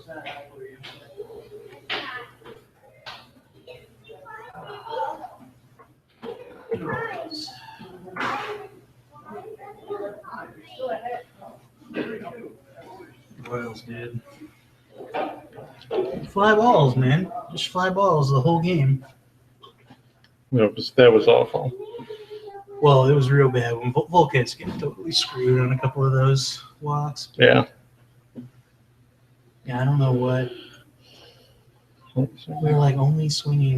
What else, dude? Fly balls, man. Just fly balls the whole game. That was awful. Well, it was real bad when Volkets get totally screwed on a couple of those walks. Yeah. Yeah, I don't know what. We were like only swinging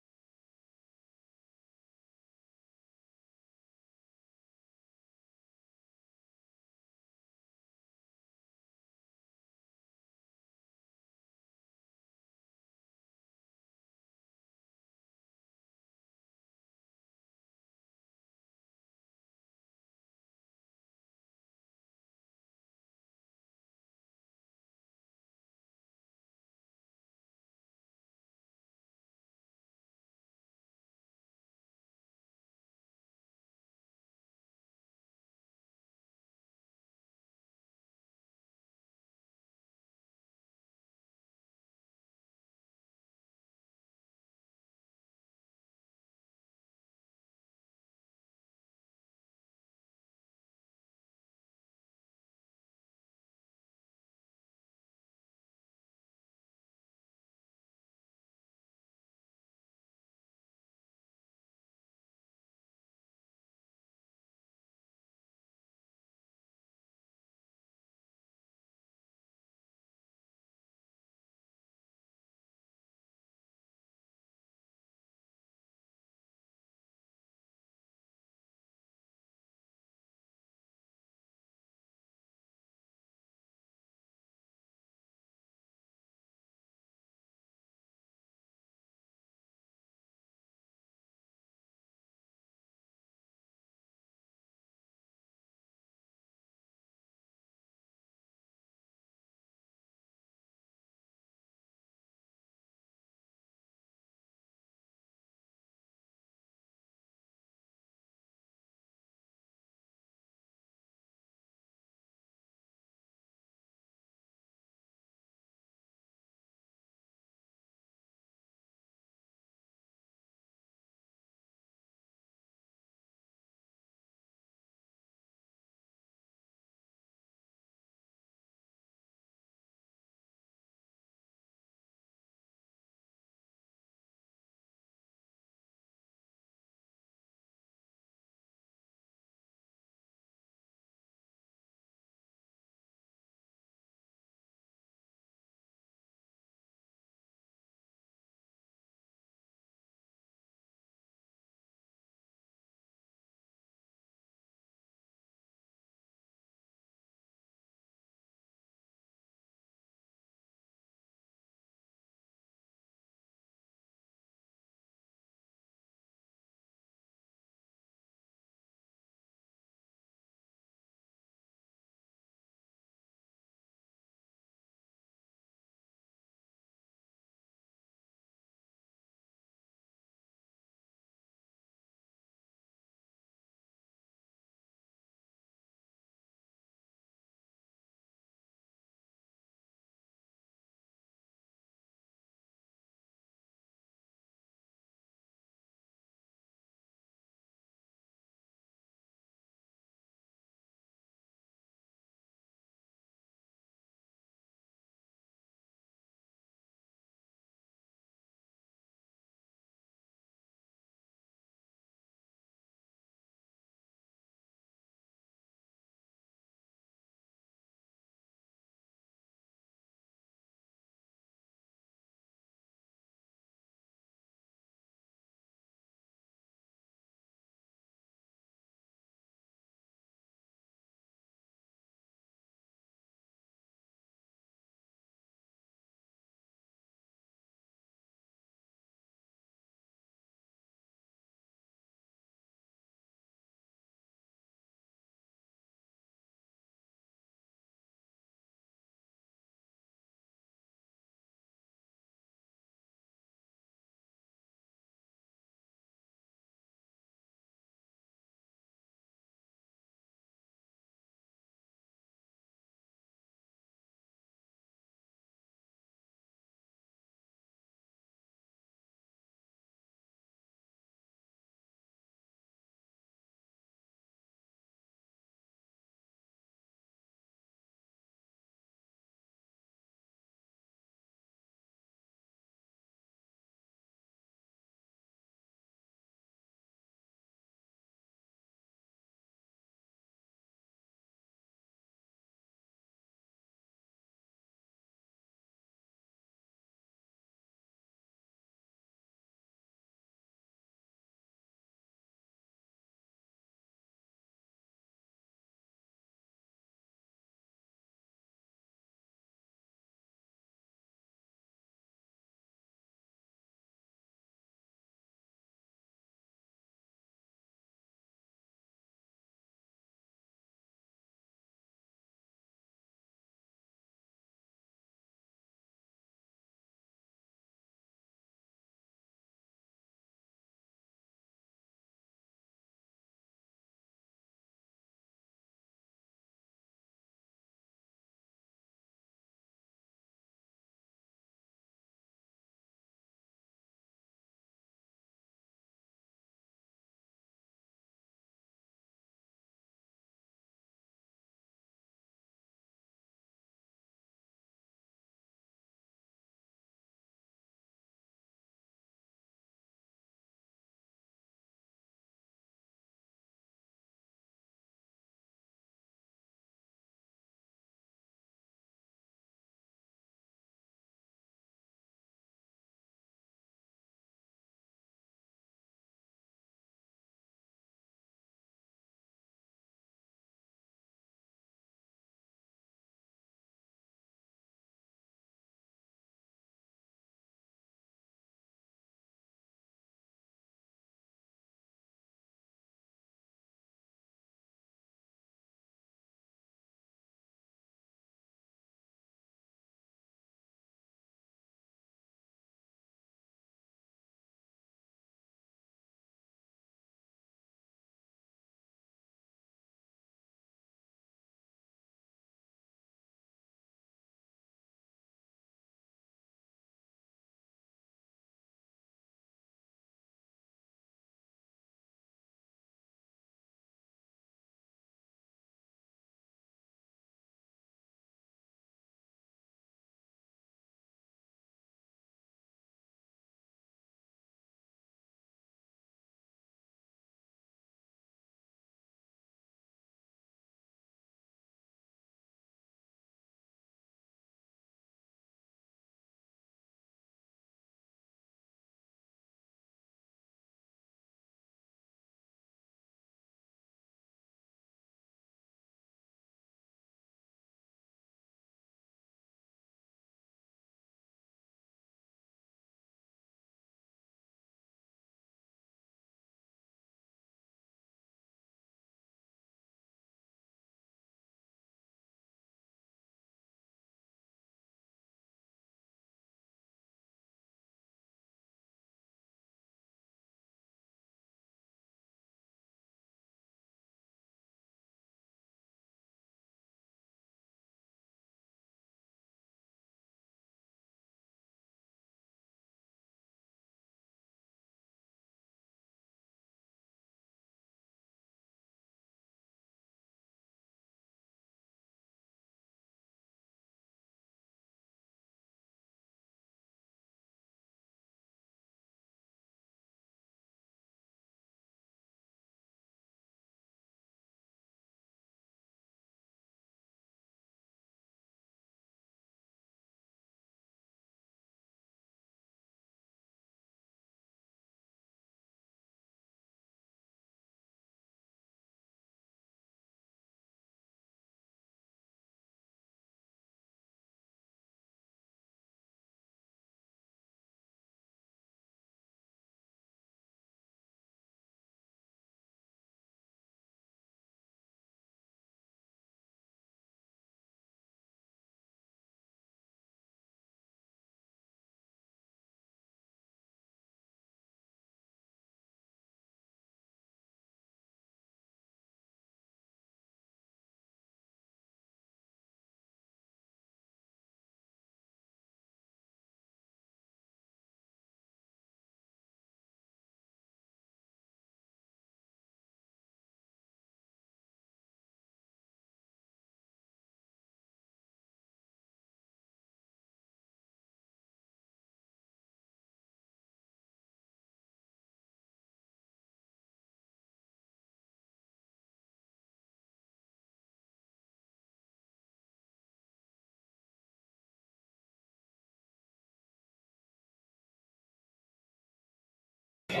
You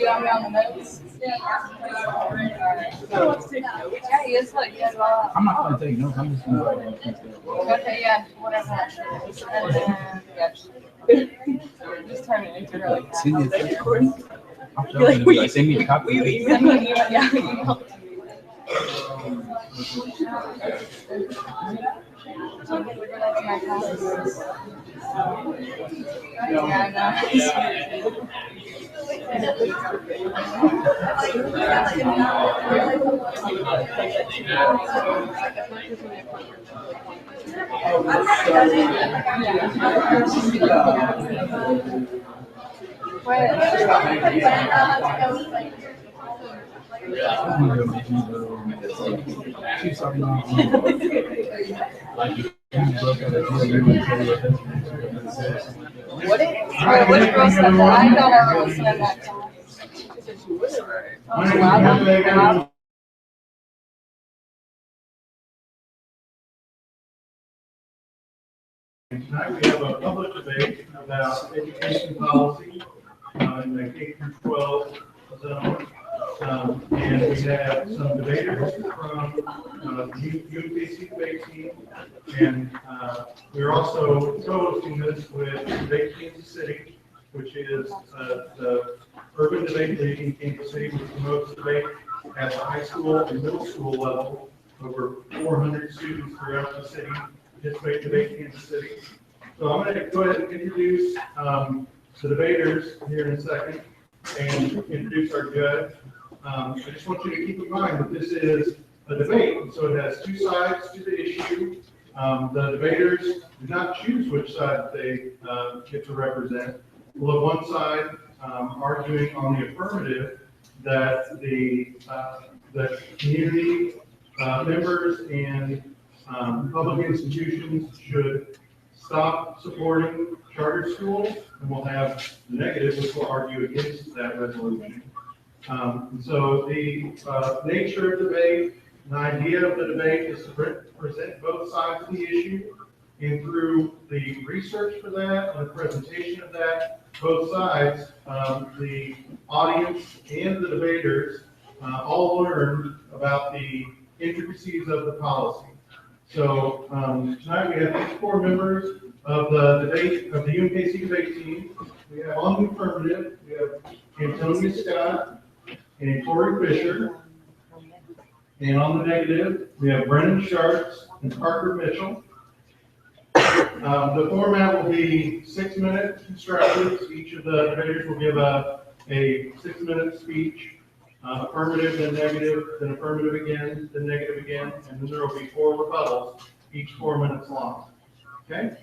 got me on the notes? Yeah, it's like, I'm not going to take notes. I'm just going to. okay, yeah, whatever. And then, yeah, just turn it into really. Send it. I'm showing you. Like, send me a copy. Send me an email. Yeah, email. She's talking about like if you look at it, you're going to say what that's What is? Which girl said that? I don't ever listen to that. Tonight we have a public debate about education policy in the K through 12 zone. And we have some debaters from UMKC debate team. And we're also co-hosting this with Debate Kansas City, which is the urban debate league in Kansas City, which promotes debate at the high school and middle school level. Over 400 students throughout the city participate in Debate Kansas City. So I'm going to go ahead and introduce the debaters here in a second and introduce our judge. I just want you to keep in mind that this is a debate, so it has two sides to the issue. The debaters do not choose which side they get to represent. We'll have one side arguing on the affirmative that the community members and public institutions should stop supporting charter schools, and we'll have the negative, which will argue against that resolution. So the nature of the debate, the idea of the debate is to present both sides of the issue, and through the research for that and the presentation of that, both sides, the audience and the debaters all learned about the intricacies of the policy. So tonight we have 4 members of the debate of the UMKC debate team. We have on the affirmative, we have Antonia Scott and Corey Fisher. And on the negative, we have Brennan Sharps and Parker Mitchell. The format will be 6-minute instructions. Each of the debaters will give a 6-minute speech. Affirmative, then negative, then affirmative again, then negative again, and then there will be 4 rebuttals, each 4 minutes long. Okay?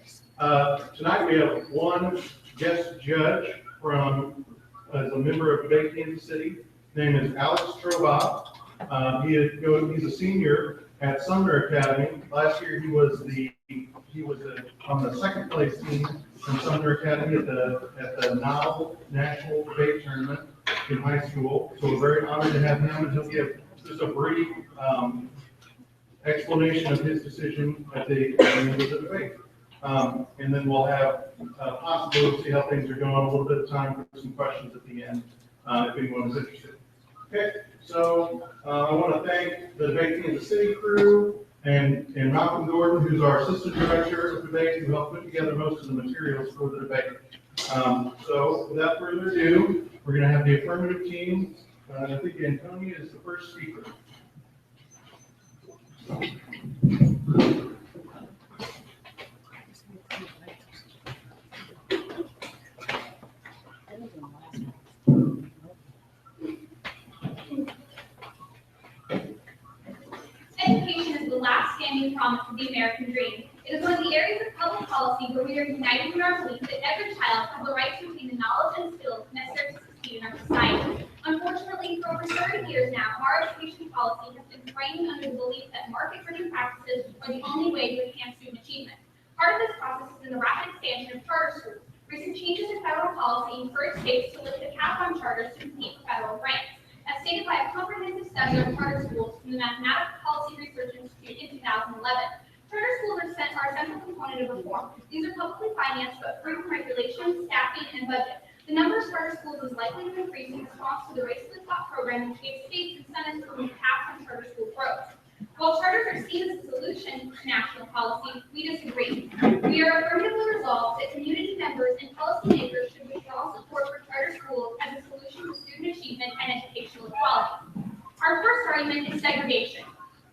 Tonight we have one guest judge from, as a member of Debate Kansas City. His name is Alex Troboff. He's a senior at Sumner Academy. Last year he was on the 2nd place team from Sumner Academy at the NOW National Debate Tournament in high school. So we're very honored to have him, and he'll give just a brief explanation of his decision at the end of the debate. And then we'll have possibility to see how things are going, a little bit of time for some questions at the end, if anyone is interested. Okay, so I want to thank the Debate Kansas City crew and Malcolm Gordon, who's our assistant director of debate, who helped put together most of the materials for the debate. So without further ado, we're going to have the affirmative team. I think Antonia is the first speaker. Education is the last standing promise of the American dream. It is one of the areas of public policy where we are united in our belief that every child has the right to obtain the knowledge and skills necessary to succeed in our society. Unfortunately, for over 30 years now, our education policy has been framed under the belief that market-driven practices are the only way to enhance student achievement. Part of this process has been the rapid expansion of charter schools. Recent changes in federal policy encourage states to lift the cap on charter charters to compete for federal grants, as stated by a comprehensive study on charter schools from the Mathematical Policy Research Institute in 2011. Charter schools are a central component of reform. These are publicly financed but free from regulation, staffing, and budget. The number of charter schools is likely to increase in response to the Race to the Top program, which gave states incentives to remove caps on charter school growth. While charters are seen as a solution to national policy, we disagree. We are affirmatively resolved that community members and policymakers should withdraw support for charter schools as a solution to student achievement and educational equality. Our first argument is segregation.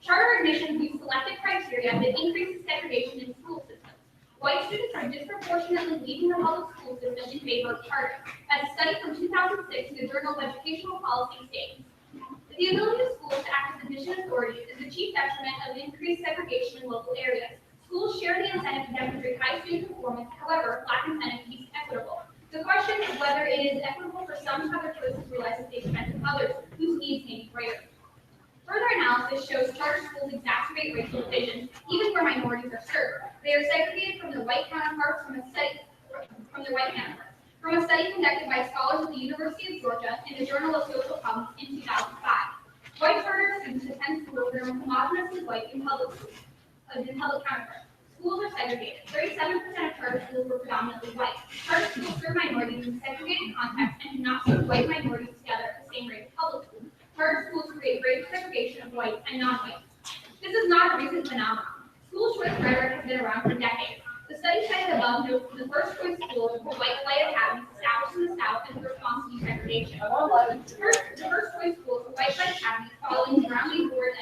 Charter admissions use selective criteria that increases segregation in school systems. White students are disproportionately leaving the public school system in favor of charter, as a study from 2006 in the Journal of Educational Policy states. The ability of schools to act as admission authorities is the chief detriment of increased segregation in local areas. Schools share the incentive to demonstrate high student performance, however, lack incentive to be equitable. The question is whether it is equitable for some to have their choices realized at the expense of others whose needs may be greater. Further analysis shows charter schools exacerbate racial divisions, even where minorities are served. They are segregated from their white counterparts from a study conducted by scholars at the University of Georgia in the Journal of Social Problems in 2005. White charter students attend schools that are homogenously white in public counterparts. Schools are segregated. 37% of charter schools were predominantly white. Charter schools serve minorities in segregated contexts and do not serve white minorities together at the same rate as public schools. Charter schools create greater segregation of white and non-white. This is not a recent phenomenon. School choice rhetoric has been around for decades. The study cited above notes that the first choice schools were white play academies established in the South as a response to desegregation. The first choice schools were white play academies following the Brown v. Board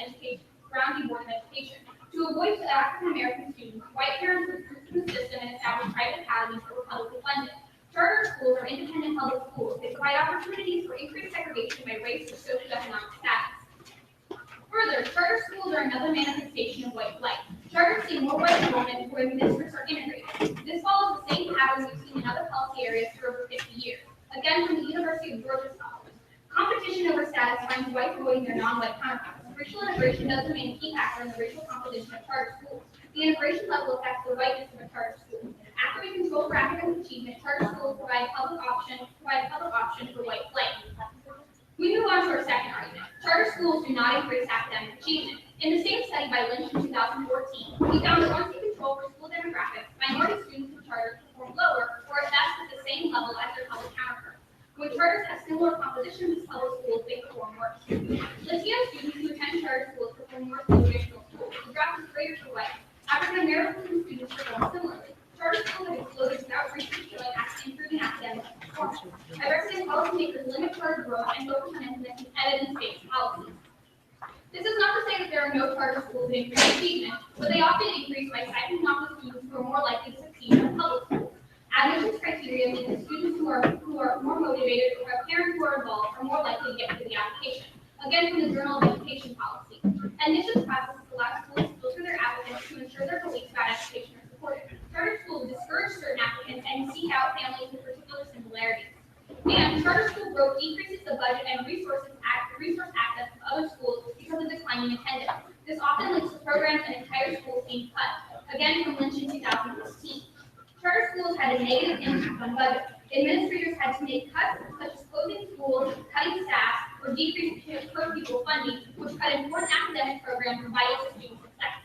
of Education. To avoid African American students, white parents recruited through the system and established private academies that were publicly funded. Charter schools are independent public schools. They provide opportunities for increased segregation by race or socioeconomic status. Further, charter schools are another manifestation of white flight. Charters see more white enrollment where the districts are integrated. This follows the same pattern we've seen in other policy areas for over 50 years. Again, from the University of Georgia scholars. Competition over status finds whites avoiding their non-white counterparts. Racial integration does remain a key factor in the racial composition of charter schools. The integration level affects the whiteness of a charter school. After we control for academic achievement, charter schools provide public option for white flight. We move on to our second argument. Charter schools do not increase academic achievement. In the same study by Lynch in 2014, we found that once you control for school demographics, minority students in charter perform lower or at best at the same level as their public counterparts. When charters have similar compositions as public schools, they perform worse. Latino students who attend charter schools perform worse than traditional schools. The drop is greater for white. African American students perform similarly. Charter schools have exploded without research showing improving academic performance. I recommend policymakers limit charter growth and focus on implementing evidence-based policies. This is not to say that there are no charter schools that increase achievement, but they often increase by siphoning off the students who are more likely to succeed in public schools. Admissions criteria mean that students who are more motivated or have parents who are involved are more likely to get through the application. Again, from the Journal of Education Policy. Admissions processes allow schools to filter their applicants to ensure their beliefs about education are supported. Charter schools discourage certain applicants and seek out families with particular similarities. And charter school growth decreases the budget and resource access of other schools because of declining attendance. This often leads to programs and entire schools being cut. Again, from Lynch in 2016. Charter schools had a negative impact on budget. Administrators had to make cuts such as closing schools, cutting staff, or decreasing per pupil funding, which cut important academic programs vital to student success.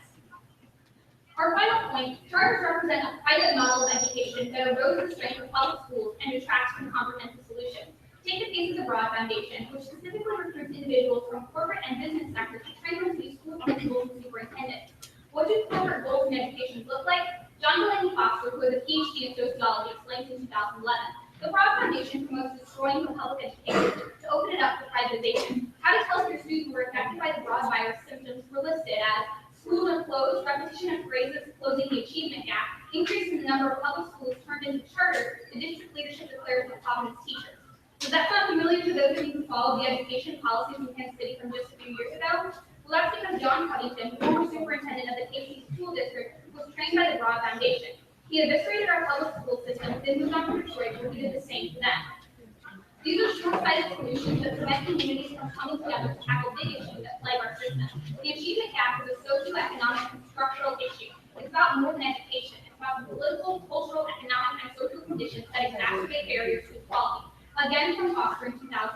Our final point, charters represent a private model of education that erodes the strength of public schools and detracts from comprehensive solutions. Take the case of the Broad Foundation, which specifically recruits individuals from corporate and business sectors to train them to be school principals and superintendents. What do corporate goals in education look like? John Delaney Foster, who has a PhD in sociology, explained in 2011. The Broad Foundation promotes destroying the public education to open it up for privatization. How to tell your students who were affected by the broad virus symptoms were listed as schools are closed, repetition of phrases closing the achievement gap, increase in the number of public schools turned into charters, the district leadership declares the Providence teachers. Does that sound familiar to those of you who followed the education policies in Kansas City from just a few years ago? Well, that's because John Covington, former superintendent of the KC School District, was trained by the Broad Foundation. He eviscerated our public school system, then moved on to Detroit, where he did the same to them. These are short-sighted solutions that prevent communities from coming together to tackle big issues that plague our system. The achievement gap is a socioeconomic and structural issue. It's about more than education. It's about the political, cultural, economic, and social conditions that exacerbate barriers to equality. Again, from Foster in 2011.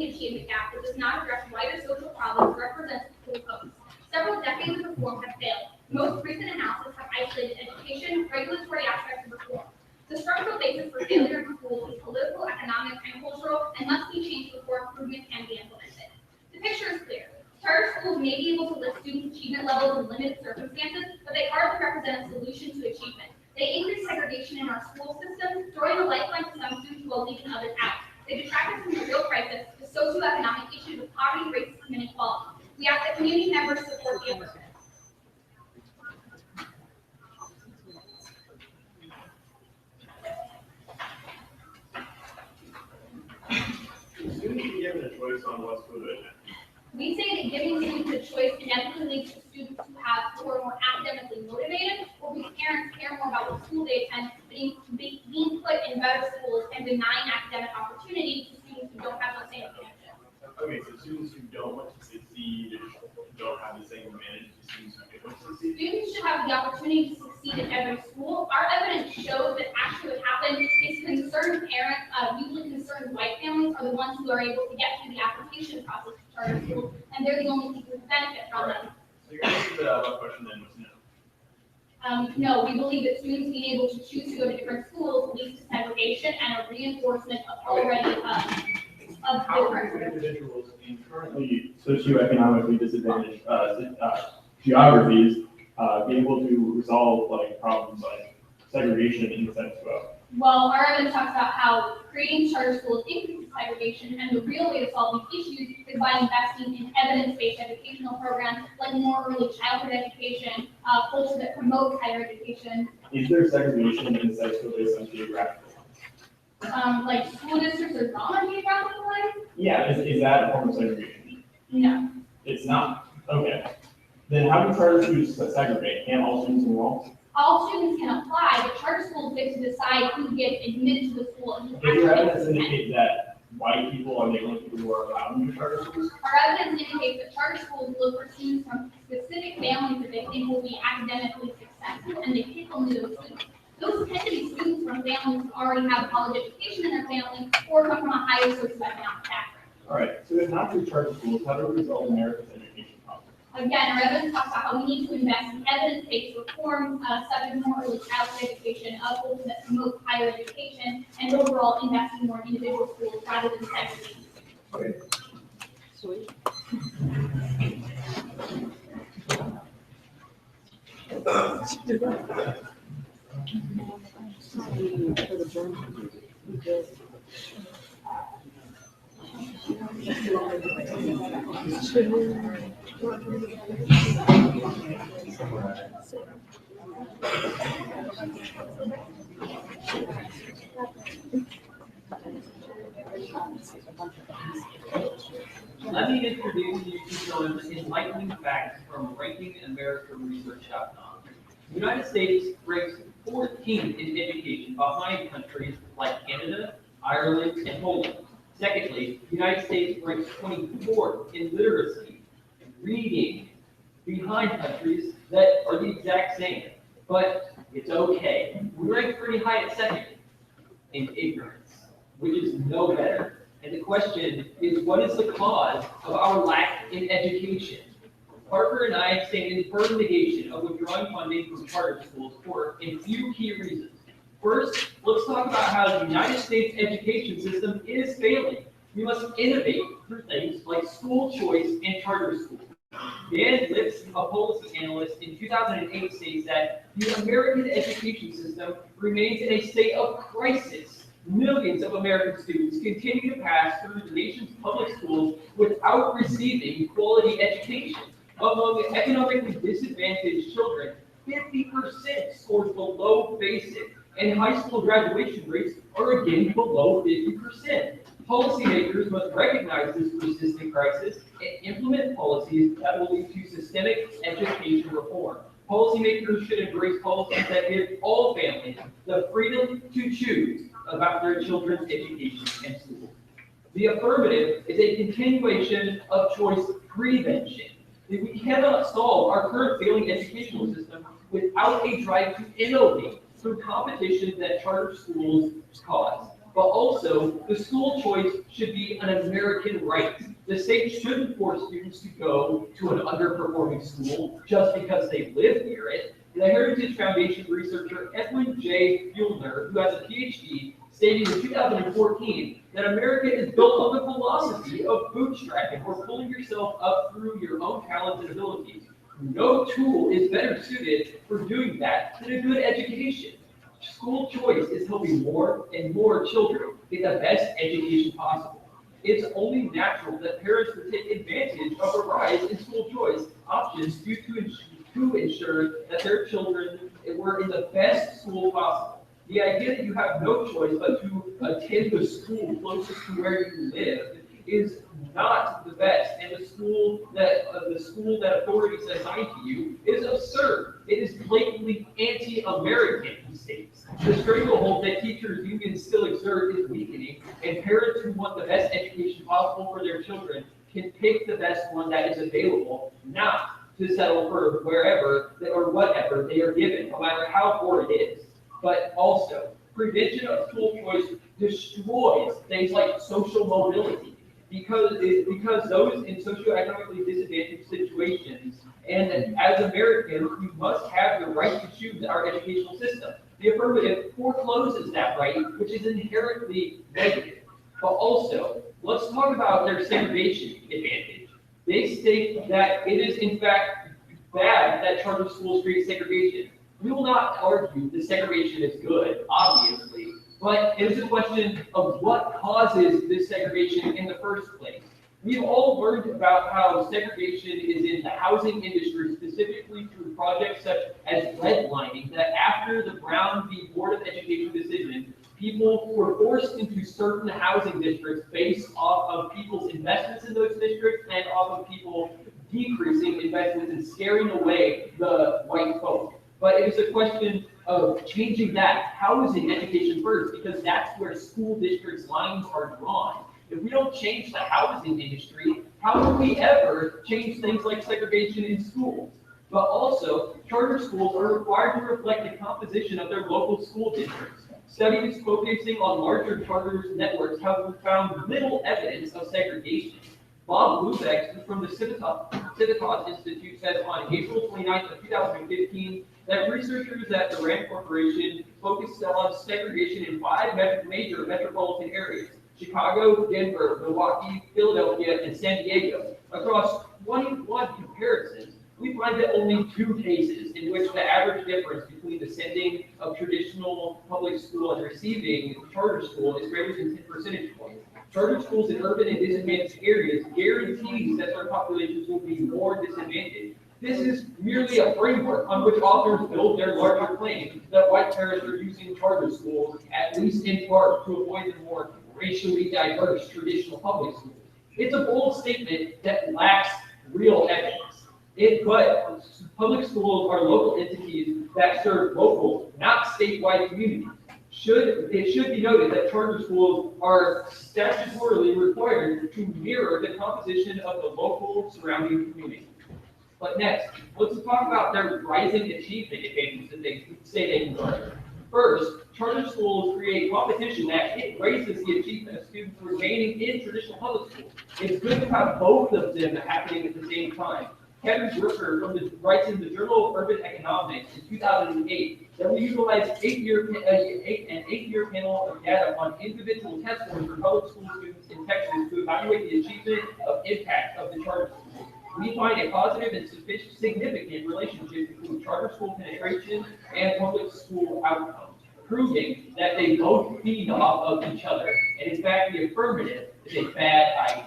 the achievement gap that does not address wider social problems represented in school codes. Several decades of reform have failed. Most recent analysis have isolated education, regulatory aspects of reform. The structural basis for failure in schools is political, economic, and cultural, and must be changed before improvements can be implemented. The picture is clear. Charter schools may be able to lift students' achievement levels in limited circumstances, but they hardly represent a solution to achievement. They increase segregation in our school system, throwing a lifeline to some students while leaving others out. They detract us from the real crisis, the socioeconomic issues of poverty, racism, and inequality. We ask that community members support the amendment. Students be given a choice on what school to attend. We say that giving students a choice inevitably leads to students who are more academically motivated, or whose parents care more about what school they attend, being put in better schools and denying academic opportunity to students who don't have the same connection. Okay, so students who don't want to succeed don't have the same advantage as students who do want to succeed. Students should have the opportunity to succeed in every school. Our evidence shows that actually what happened is concerned parents, usually concerned white families, are the ones who are able to get through the application process to charter schools, and they're the only people who benefit from them. So your answer to that question then was no. No, we believe that students being able to choose to go to different schools leads to segregation and a reinforcement of already of How different. can individuals in currently socioeconomically disadvantaged geographies be able to resolve like problems like segregation in the sense of Well, our evidence talks about how creating charter schools increases segregation, and the real way to solve these issues is by investing in evidence-based educational programs like more early childhood education, culture that promotes higher education, is there segregation in the sex school based on geographical? like school districts are drawn on geographical lines? Yeah, is that a form of segregation? No. It's not. Okay. Then how do charter schools segregate? Can't all students enroll? All students can apply, but charter schools get to decide who gets admitted to the school and who Does your actually evidence gets attended. indicate that white people are the only people who are allowed into charter schools? Our evidence indicates that charter schools look for students from specific families that they think will be academically successful, and they pick only those students. Those tend to be students from families who already have a college education in their family or come from a higher socioeconomic background. All right. So if not through charter schools, how do we resolve America's education problem? Again, our evidence talks about how we need to invest in evidence-based reform, such as more early childhood education, schools that promote higher education, and overall investing more in individual schools rather than segregating. Okay. Sweet. Let me introduce you to some enlightening facts from RankingAmericaResearch.com. The United States ranks 14th in education behind countries like Canada, Ireland, and Poland. Secondly, the United States ranks 24th in literacy and reading behind countries that are the exact same. But it's okay. We rank pretty high at second in ignorance, which is no better. And the question is, what is the cause of our lack in education? Parker and I stand in firm negation of withdrawing funding from charter schools for a few key reasons. First, let's talk about how the United States education system is failing. We must innovate through things like school choice and charter schools. Dan Lips, a policy analyst in 2008, states that the American education system remains in a state of crisis. Millions of American students continue to pass through the nation's public schools without receiving quality education. Among economically disadvantaged children, 50% scores below basic, and high school graduation rates are again below 50%. Policymakers must recognize this persistent crisis and implement policies that will lead to systemic education reform. Policymakers should embrace policies that give all families the freedom to choose about their children's education and school. The affirmative is a continuation of choice prevention. We cannot solve our current failing educational system without a drive to innovate through competition that charter schools cause. But also, the school choice should be an American right. The state shouldn't force students to go to an underperforming school just because they live near it. The Heritage Foundation researcher Edwin J. Fuellner, who has a PhD, stated in 2014 that America is built on the philosophy of bootstrapping, or pulling yourself up through your own talents and abilities. No tool is better suited for doing that than a good education. School choice is helping more and more children get the best education possible. It's only natural that parents would take advantage of a rise in school choice options to ensure that their children were in the best school possible. The idea that you have no choice but to attend the school closest to where you live is not the best, and the school that authorities assign to you is absurd. It is blatantly anti-American, he states. The stranglehold that teachers' unions still exert is weakening, and parents who want the best education possible for their children can pick the best one that is available, not to settle for wherever or whatever they are given, no matter how poor it is. But also, prevention of school choice destroys things like social mobility, because those in socioeconomically disadvantaged situations, and as Americans, we must have the right to choose our educational system. The affirmative forecloses that right, which is inherently negative. But also, let's talk about their segregation advantage. They state that it is in fact bad that charter schools create segregation. We will not argue that segregation is good, obviously, but it is a question of what causes this segregation in the first place. We've all learned about how segregation is in the housing industry, specifically through projects such as redlining, that after the Brown v. Board of Education decision, people were forced into certain housing districts based off of people's investments in those districts and off of people decreasing investments and scaring away the white folk. But it is a question of changing that housing education first, because that's where school districts' lines are drawn. If we don't change the housing industry, how will we ever change things like segregation in schools? But also, charter schools are required to reflect the composition of their local school districts. Studies focusing on larger charter networks have found little evidence of segregation. Bob Lubeck from the Civitas Institute said on April 29th of 2015 that researchers at the Rand Corporation focused on segregation in 5 major metropolitan areas: Chicago, Denver, Milwaukee, Philadelphia, and San Diego. Across 21 comparisons, we find that only 2 cases in which the average difference between the sending of traditional public school and receiving charter school is greater than 10 percentage points. Charter schools in urban and disadvantaged areas guarantees that their populations will be more disadvantaged. This is merely a framework on which authors build their larger claim that white parents are using charter schools, at least in part, to avoid the more racially diverse traditional public schools. It's a bold statement that lacks real evidence. But public schools are local entities that serve local, not statewide communities. It should be noted that charter schools are statutorily required to mirror the composition of the local surrounding community. But next, let's talk about their rising achievement advantages that they say they can garner. First, charter schools create competition that raises the achievement of students remaining in traditional public schools. It's good to have both of them happening at the same time. Kevin Brooker writes in the Journal of Urban Economics in 2008 that we utilized an 8-year panel of data on individual test scores for public school students in Texas to evaluate the achievement of impact of the charter schools. We find a positive and significant relationship between charter school penetration and public school outcomes, proving that they both feed off of each other. And in fact, the affirmative is a bad idea.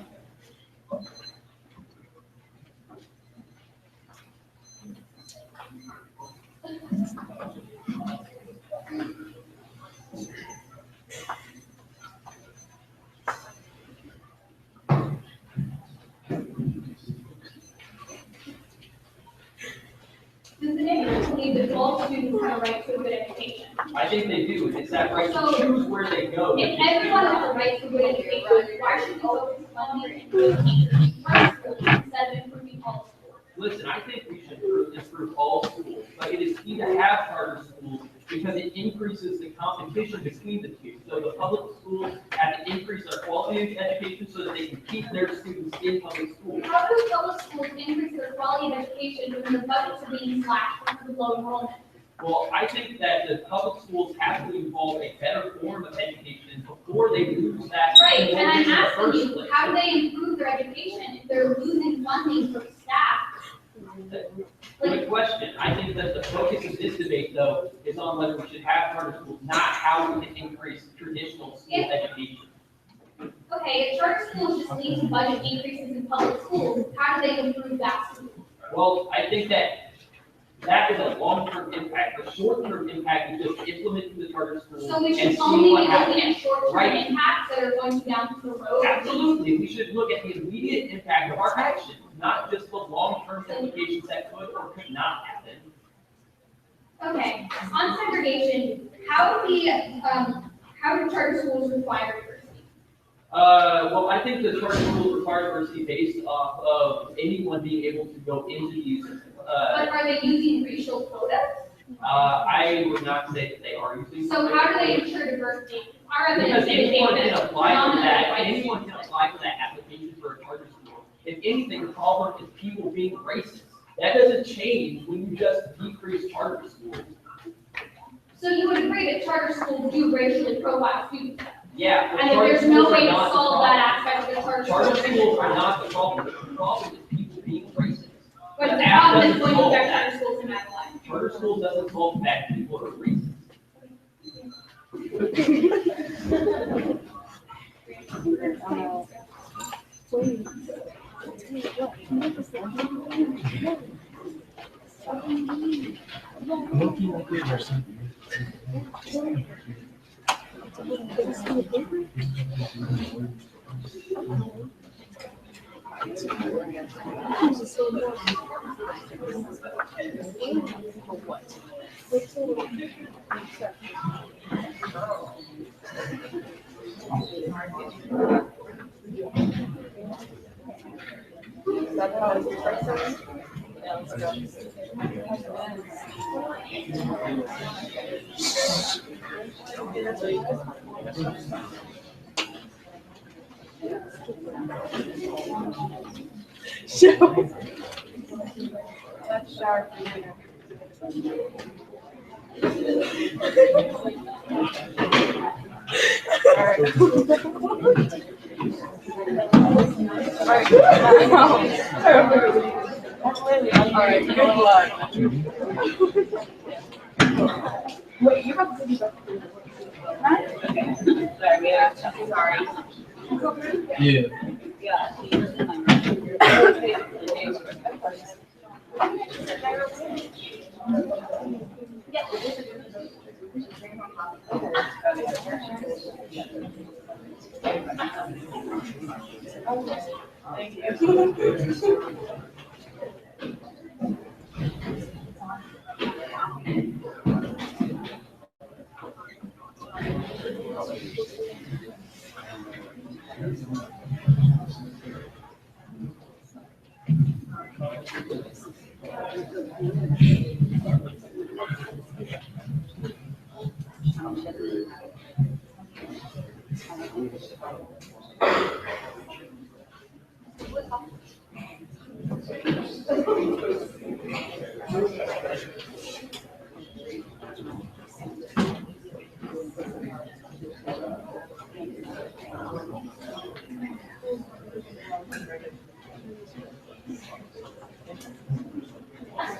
Does the neighborhood believe that all students have a right to a good education? I think they do. It's that right to choose where they go. If everyone has a right to a good education, why should we focus on the improving teachers, private schools, instead of improving all schools? Listen, I think we should improve all schools, but it is key to have charter schools because it increases the competition between the two. So the public schools have to increase their quality of education so that they can keep their students in public schools. How do public schools increase their quality of education when the budgets are being slashed because of low enrollment? Well, I think that the public schools have to involve a better form of education before they lose that. Right, and I'm in the asking first you, place. how do they improve their education if they're losing funding for staff? Good question. I think that the focus of this debate, though, is on whether we should have charter schools, not how we can increase traditional school education. Okay, if charter schools just lead to budget increases in public schools, how do they improve that school? Well, I think that is a long-term impact. The short-term impact is just implementing the charter schools So we and should see only be what happens. looking at short-term Right. impacts that are going to down to the road. Absolutely, we should look at the immediate impact of our actions, not just the long-term implications that could or could not happen. Okay, on segregation, how do charter schools require diversity? Well, I think the charter schools require diversity based off of anyone being able to go into these. But are they using racial quotas? I would not say that they are using. So how do they ensure diversity? Our Because evidence anyone indicates can that apply for that, predominantly white anyone can apply for that application for a charter school. If anything, the problem is people being racist. That doesn't change when you just decrease charter schools. So you would agree that charter schools do racially profile students? Yeah. but And if charter there's no schools are way to not the solve problem. that aspect of the charter Charter school. schools are not the problem. The problem is people being racist. But the The app problem is doesn't going to solve affect that. charter schools in that line. Charter school doesn't solve that people are racist. Looking like it or something. Alright, good luck. Wait, you have to be back. Sorry. Yeah. Thank you.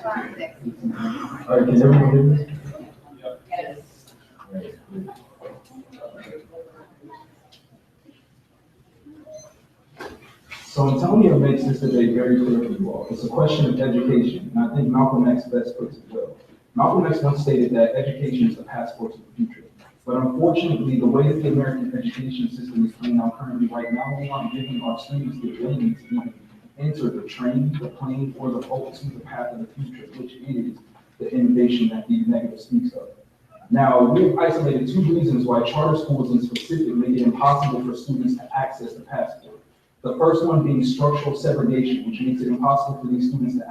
All right, can everyone hear me? So Antonio makes this debate very clear to you all. It's a question of education, and I think Malcolm X best puts it well. Malcolm X once stated that education is the passport to the future. But unfortunately, the way that the American education system is playing out currently right now, we aren't giving our students the ability to even enter the train, the plane, or the boat to the path of the future, which is the innovation that the negative speaks of. Now, we've isolated two reasons why charter schools in specific make it impossible for students to access the passport. The first one being structural segregation, which makes it impossible for these students to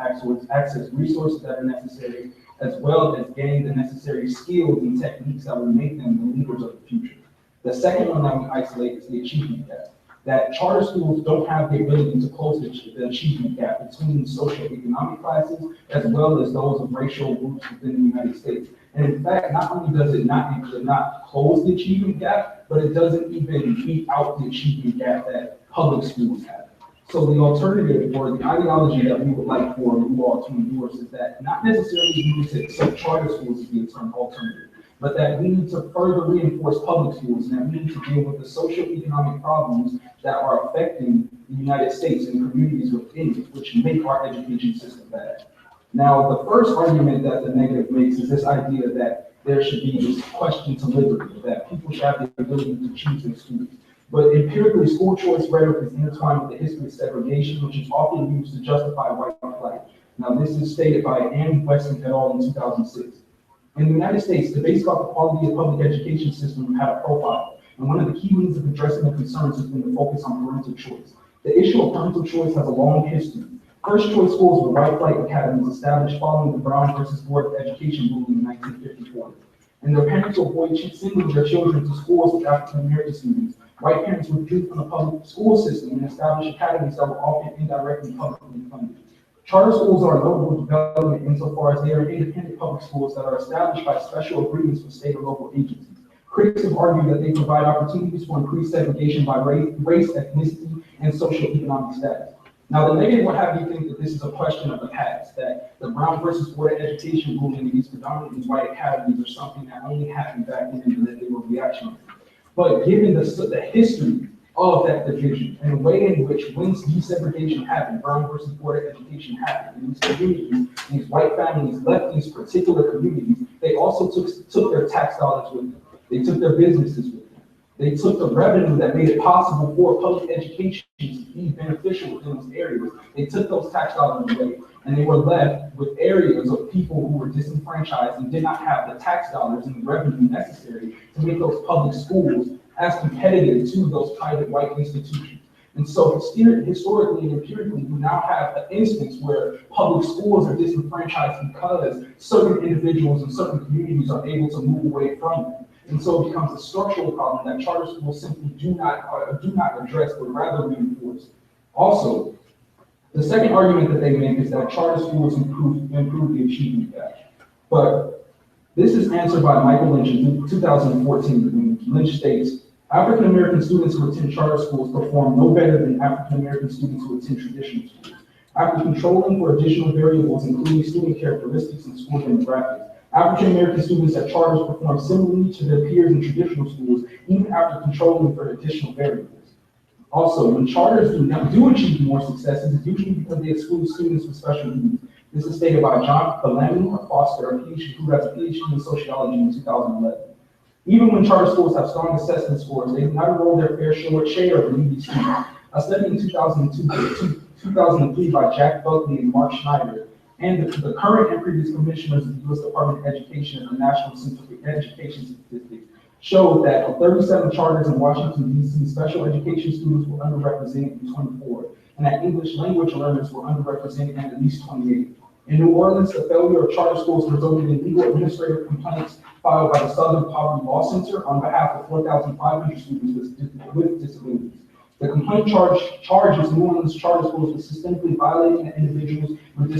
access resources that are necessary, as well as gain the necessary skills and techniques that will make them the leaders of the future. The second one that we isolate is the achievement gap. That charter schools don't have the ability to close the achievement gap between socioeconomic classes as well as those of racial groups within the United States. And in fact, not only does it not close the achievement gap, but it doesn't even beat out the achievement gap that public schools have. So the alternative or the ideology that we would like for you all to endorse is that not necessarily we need to accept charter schools as the alternative, but that we need to further reinforce public schools and that we need to deal with the socioeconomic problems that are affecting the United States and communities within it, which make our education system bad. Now, the first argument that the negative makes is this idea that there should be this question to liberty, that people should have the ability to choose their schools. But empirically, school choice rhetoric is intertwined with the history of segregation, which is often used to justify white flight. Now, this is stated by Ann Weston et al. In 2006. In the United States, debates about the quality of public education system had a profile, and one of the key means of addressing the concerns has been the focus on parental choice. The issue of parental choice has a long history. First choice schools were white flight academies established following the Brown versus Board of Education ruling in 1954. And their parents would avoid sending their children to schools with African American students. White parents withdrew from the public school system and established academies that were often indirectly publicly funded. Charter schools are a notable development insofar as they are independent public schools that are established by special agreements with state or local agencies. Critics have argued that they provide opportunities for increased segregation by race, ethnicity, and socioeconomic status. Now, the negative would have you think that this is a question of the past, that the Brown versus Board of Education ruling in these predominantly white academies are something that only happened back then and that they were reactionary. But given the history of that division and the way in which when desegregation happened, Brown versus Board of Education happened, and these communities, these white families left these particular communities, they also took their tax dollars with them. They took their businesses with them. They took the revenue that made it possible for public education to be beneficial within those areas. They took those tax dollars away, and they were left with areas of people who were disenfranchised and did not have the tax dollars and the revenue necessary to make those public schools as competitive to those private white institutions. And so historically and empirically, we now have an instance where public schools are disenfranchised because certain individuals and certain communities are able to move away from them. And so it becomes a structural problem that charter schools simply do not address, but rather reinforce. Also, the second argument that they make is that charter schools improve the achievement gap. But this is answered by Michael Lynch in 2014, when Lynch states, African American students who attend charter schools perform no better than African American students who attend traditional schools. After controlling for additional variables, including student characteristics and school demographics, African American students at charters perform similarly to their peers in traditional schools, even after controlling for additional variables. Also, when charters do achieve more successes, it's usually because they exclude students with special needs. This is stated by John Bellamy, a Foster, who has a PhD in sociology in 2011. Even when charter schools have strong assessment scores, they do not enroll their fair share of needy students. A study in 2003 by Jack Buckley and Mark Schneider, and the current and previous commissioners of the U.S. Department of Education and the National Center for Education Statistics showed that of 37 charters in Washington, D.C., special education students were underrepresented in 24, and that English language learners were underrepresented at least 28. In New Orleans, the failure of charter schools resulted in legal administrative complaints filed by the Southern Poverty Law Center on behalf of 4,500 students with disabilities. The complaint charges New Orleans charter schools with systemically violating the Individuals with the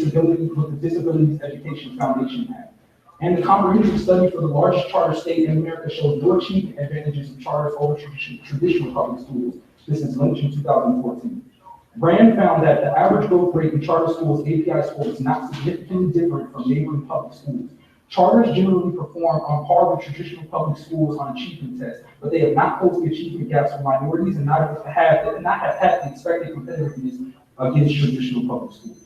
Disabilities Education Foundation Act. And the comprehensive study for the largest charter state in America shows no achievement advantages of charters over traditional public schools. This is Lynch in 2014. Brand found that the average growth rate in charter schools' API score is not significantly different from neighboring public schools. Charters generally perform on par with traditional public schools on achievement tests, but they have not closed the achievement gaps for minorities and not have had the expected competitiveness against traditional public schools.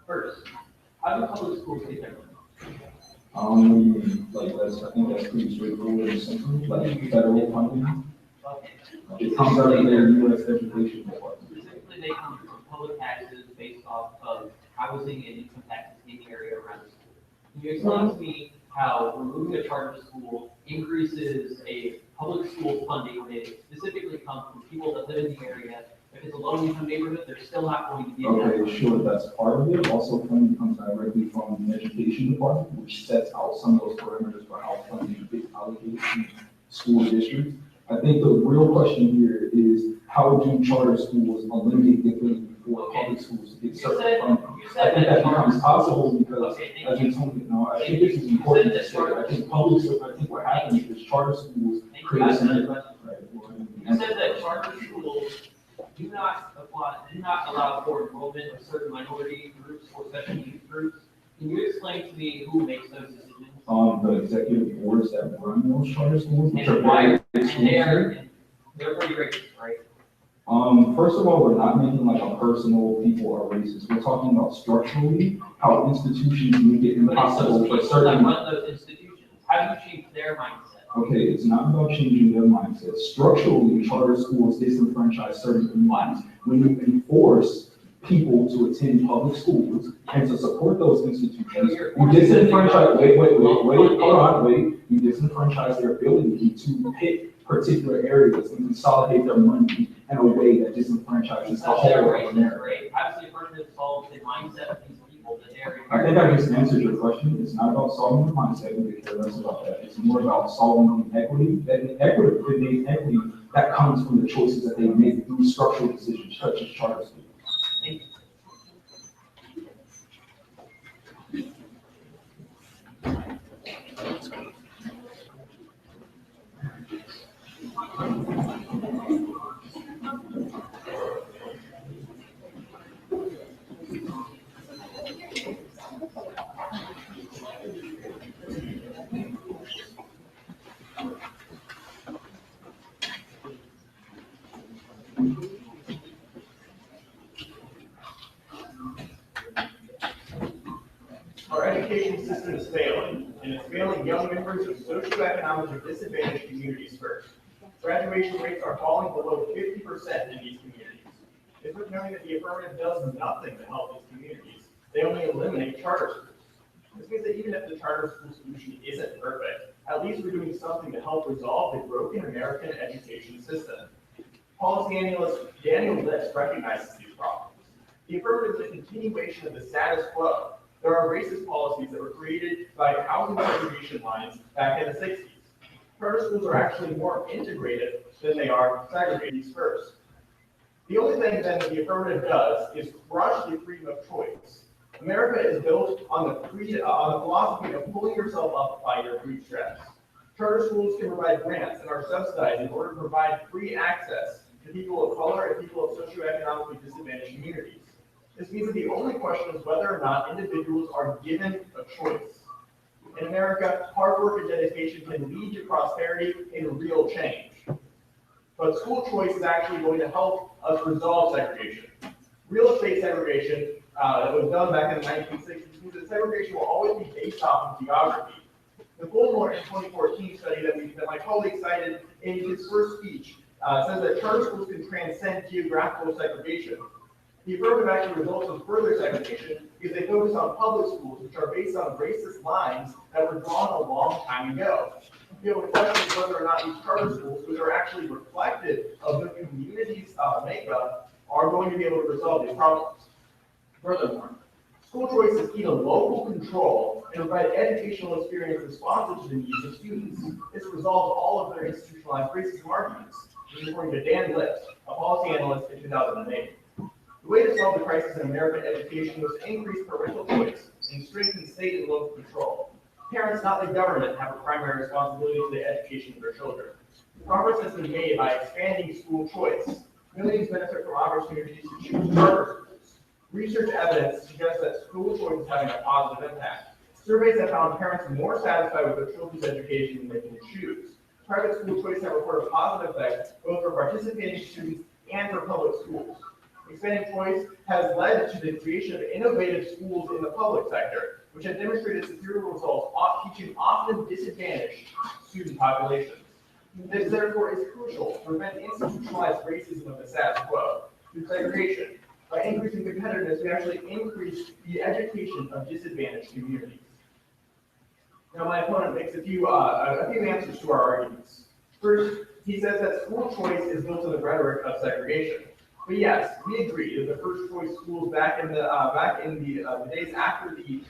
First, how do public schools get their money? I think that's pretty straightforward and simple, like federal funding. Okay. It comes out of their U.S. education department. Typically, they come from public housing and income taxes in the area around the school. Can you explain to me how removing a charter school increases a public school funding when it specifically comes from people that live in the area? If it's a low-income neighborhood, they're still not going to be in that. Okay, sure, that's part of it. Also, funding comes directly from the education department, which sets out some of those parameters for how funding is allocated to school districts. I think the real question here is how do charter schools eliminate the ability for public schools to get certain funding? You I said think that that charter. becomes possible because, Okay, as thank you. you told me, no, I think this is important to say. I think I think what happens is charter schools create That's another some. question. Right. You said that charter schools do not allow for enrollment of certain minority groups or special needs groups. Can you explain to me who makes those decisions? The executive boards that run those charter schools, which are And why, very and exclusive. they're pretty racist, right? First of all, we're not making like a personal people are racist. We're talking about structurally how institutions make it But it's those impossible for people that certain. run those institutions. How do you change their mindset? Okay, it's not about changing their mindset. Structurally, charter schools disenfranchise certain communities. When you enforce people to attend public schools and to support those institutions, you disenfranchise, you disenfranchise their ability to pick particular areas and consolidate their money in a way that disenfranchises the whole of America. Great. How does the affirmative solve the mindset of these people that they're? I think I just answered your question. It's not about solving the mindset, we could care less about that. It's more about solving the equity, the equity that comes from the choices that they make through structural decisions, such as charter schools. Thank you. Our education system is failing, and it's failing young members of socioeconomically disadvantaged communities first. Graduation rates are falling below 50% in these communities. It's worth noting that the affirmative does nothing to help these communities. They only eliminate charter schools. This means that even if the charter school solution isn't perfect, at least we're doing something to help resolve the broken American education system. Policy analyst Daniel List recognizes these problems. The affirmative is a continuation of the status quo. There are racist policies that were created by housing segregation lines back in the 60s. Charter schools are actually more integrated than they are segregated first. The only thing then that the affirmative does is crush the freedom of choice. America is built on the philosophy of pulling yourself up by your bootstraps. Charter schools can provide grants and are subsidized in order to provide free access to people of color and people of socioeconomically disadvantaged communities. This means that the only question is whether or not individuals are given a choice. In America, hard work and dedication can lead to prosperity and real change. But school choice is actually going to help us resolve segregation. Real estate segregation that was done back in the 1960s means that segregation will always be based off of geography. The Goldmore in 2014 study that my colleague cited in his first speech says that charter schools can transcend geographical segregation. The affirmative actually results in further segregation because they focus on public schools, which are based on racist lines that were drawn a long time ago. The question is whether or not these charter schools, which are actually reflective of the community's makeup, are going to be able to resolve these problems. Furthermore, school choice is key to local control and provide educational experience responsive to the needs of students. This resolves all of their institutionalized racism arguments, according to Dan List, a policy analyst in 2008. The way to solve the crisis in American education was to increase parental choice and strengthen state and local control. Parents, not the government, have a primary responsibility for the education of their children. Progress has been made by expanding school choice. Millions benefit from opportunities to choose charter schools. Research evidence suggests that school choice is having a positive impact. Surveys have found parents more satisfied with their children's education than they can choose. Private school choice have reported a positive effect both for participating students and for public schools. Expanding choice has led to the creation of innovative schools in the public sector, which have demonstrated superior results, teaching often disadvantaged student populations. This, therefore, is crucial to prevent institutionalized racism of the status quo through segregation. By increasing competitiveness, we actually increase the education of disadvantaged communities. Now, my opponent makes a few answers to our arguments. First, he says that school choice is built on the rhetoric of segregation. But yes, we agree that the first choice schools back in the days after the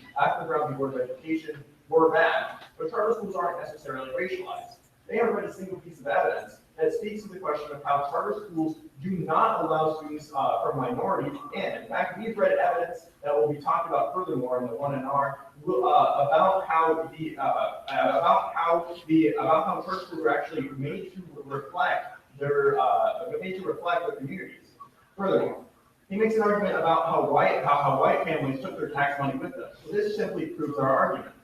Brown v. Board of Education were bad, but charter schools aren't necessarily racialized. They haven't read a single piece of evidence that speaks to the question of how charter schools do not allow students from minorities in. In fact, we've read evidence that will be talked about furthermore in the 1NR about how charter schools are actually made to reflect their communities. Furthermore, he makes an argument about how white families took their tax money with them. So this simply proves our argument.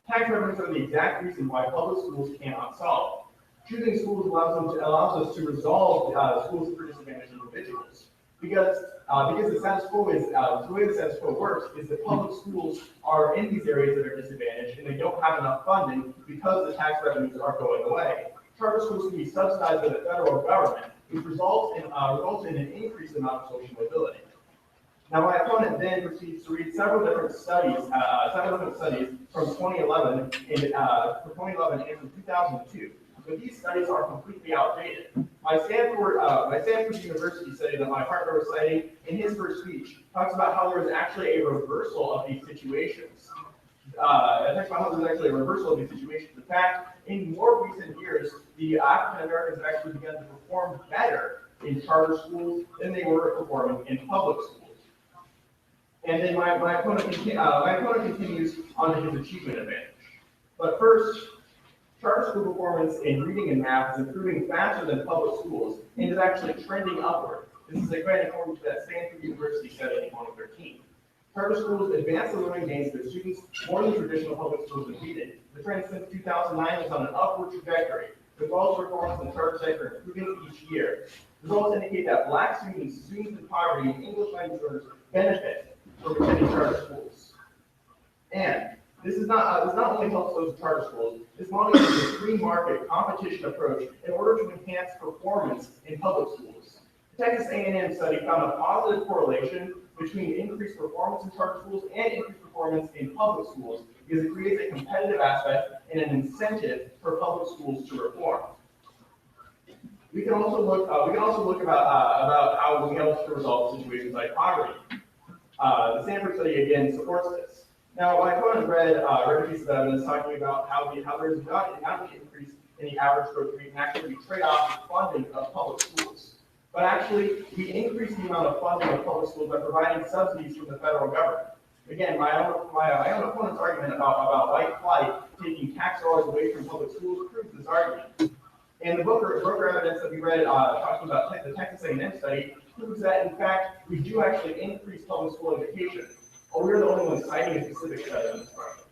Tax revenues are the exact reason why public schools cannot solve. Choosing schools allows us to resolve schools for disadvantaged individuals. Because the status quo is the way the status quo works is that public schools are in these areas that are disadvantaged and they don't have enough funding because the tax revenues are going away. Charter schools can be subsidized by the federal government, which results in an increased amount of social mobility. Now, my opponent then proceeds to read several different studies from 2011 and from 2002. But these studies are completely outdated. My Stanford University study that my partner was citing in his first speech talks about how there is actually a reversal of these situations. In fact, in more recent years, the African Americans have actually begun to perform better in charter schools than they were performing in public schools. And then my opponent continues on to his achievement advantage. But first, charter school performance in reading and math is improving faster than public schools and is actually trending upward. This is again according to that Stanford University study in 2013. Charter schools advance the learning gains of students more than traditional public schools have needed. The trend since 2009 is on an upward trajectory, with all performance in the charter sector improving each year. Results indicate that Black students in poverty, and English language learners benefit from attending charter schools. And this not only helps those charter schools, this model uses a free market competition approach in order to enhance performance in public schools. The Texas A&M study found a positive correlation between increased performance in charter schools and increased performance in public schools because it creates a competitive aspect and an incentive for public schools to reform. We can also look about how we help to resolve situations like poverty. The Stanford study again supports this. Now, my opponent read a piece of evidence talking about how there's not an increase in the average growth rate and actually we trade off the funding of public schools. But actually, we increase the amount of funding of public schools by providing subsidies from the federal government. Again, my own opponent's argument about white flight taking tax dollars away from public schools proves this argument. And the broker evidence that we read talking about the Texas A&M study proves that, in fact, we do actually increase public school education. Or we're the only ones citing a specific study on this project.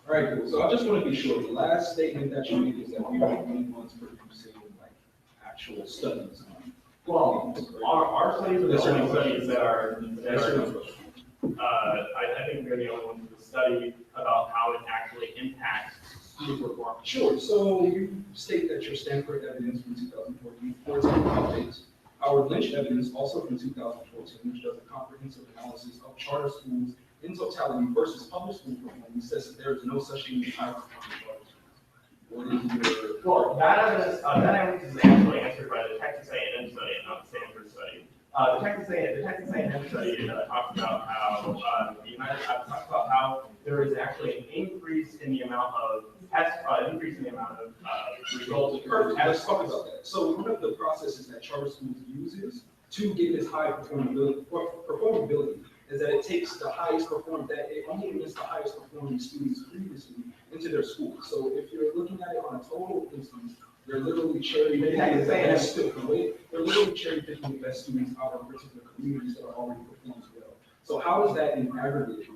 All right, cool. So I just want to be sure, the last statement that you made is that we are the only ones producing like actual studies on. Well, our studies are the only studies that are I think we're the only ones to study about how it actually impacts student performance. Sure. So you state that your Stanford evidence from 2014 updates. Our Lynch evidence, also from 2014, which does a comprehensive analysis of charter schools in totality versus public school performance, says that there is no such thing as high performing charter schools. What is your? Well, that evidence is actually answered by the Texas A&M study and not the Stanford study. The Texas A&M study talks about how there is actually an increase in the amount of results. Perfect. Let's talk about that. So one of the processes that charter schools uses to get this high performability is that it takes the highest performing, that it only admits the highest performing students previously into their school. So if you're looking at it on a total instance, they're literally cherry picking the best students out of particular communities that are already performing well. So how does that in aggregate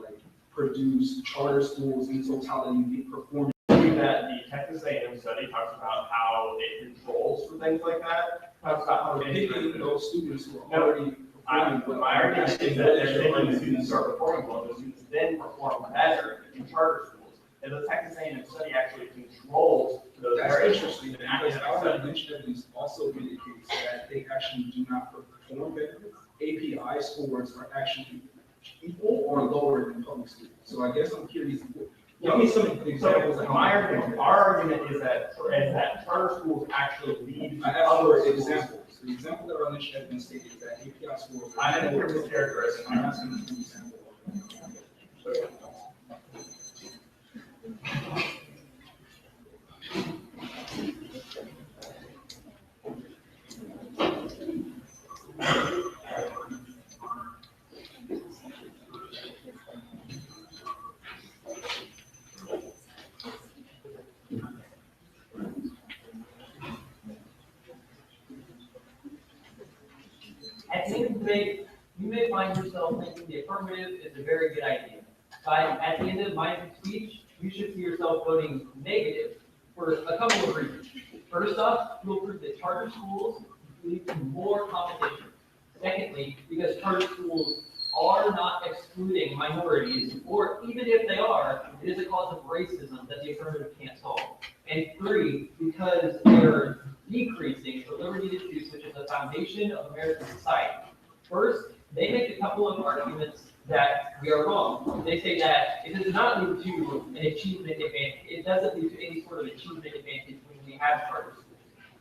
produce charter schools in totality performing? That the Texas A&M study talks about how it controls for things like that. Talks about how Picking those students who are already My argument is that they're making the students start performing well, the students then perform better in charter schools. And the Texas A&M study actually controls those That's areas. interesting, because our mention studies also indicates that they actually do not perform better. API scores are actually equal or lower than public schools. So I guess I'm curious, give me some examples. So our argument is that charter schools actually lead. I asked for examples. The example that our mention has been stated is that API scores. I didn't hear mischaracterizing. I'm asking for an example. At the end of the day, you may find yourself thinking the affirmative is a very good idea. But at the end of my speech, you should see yourself voting negative for a couple of reasons. First off, you'll prove that charter schools lead to more competition. Secondly, because charter schools are not excluding minorities, or even if they are, it is a cause of racism that the affirmative can't solve. And three, because they're decreasing the liberty to choose, which is the foundation of American society. First, they make a couple of arguments that we are wrong. They say that it does not lead to an achievement advantage. It doesn't lead to any sort of achievement advantage when we have charter schools.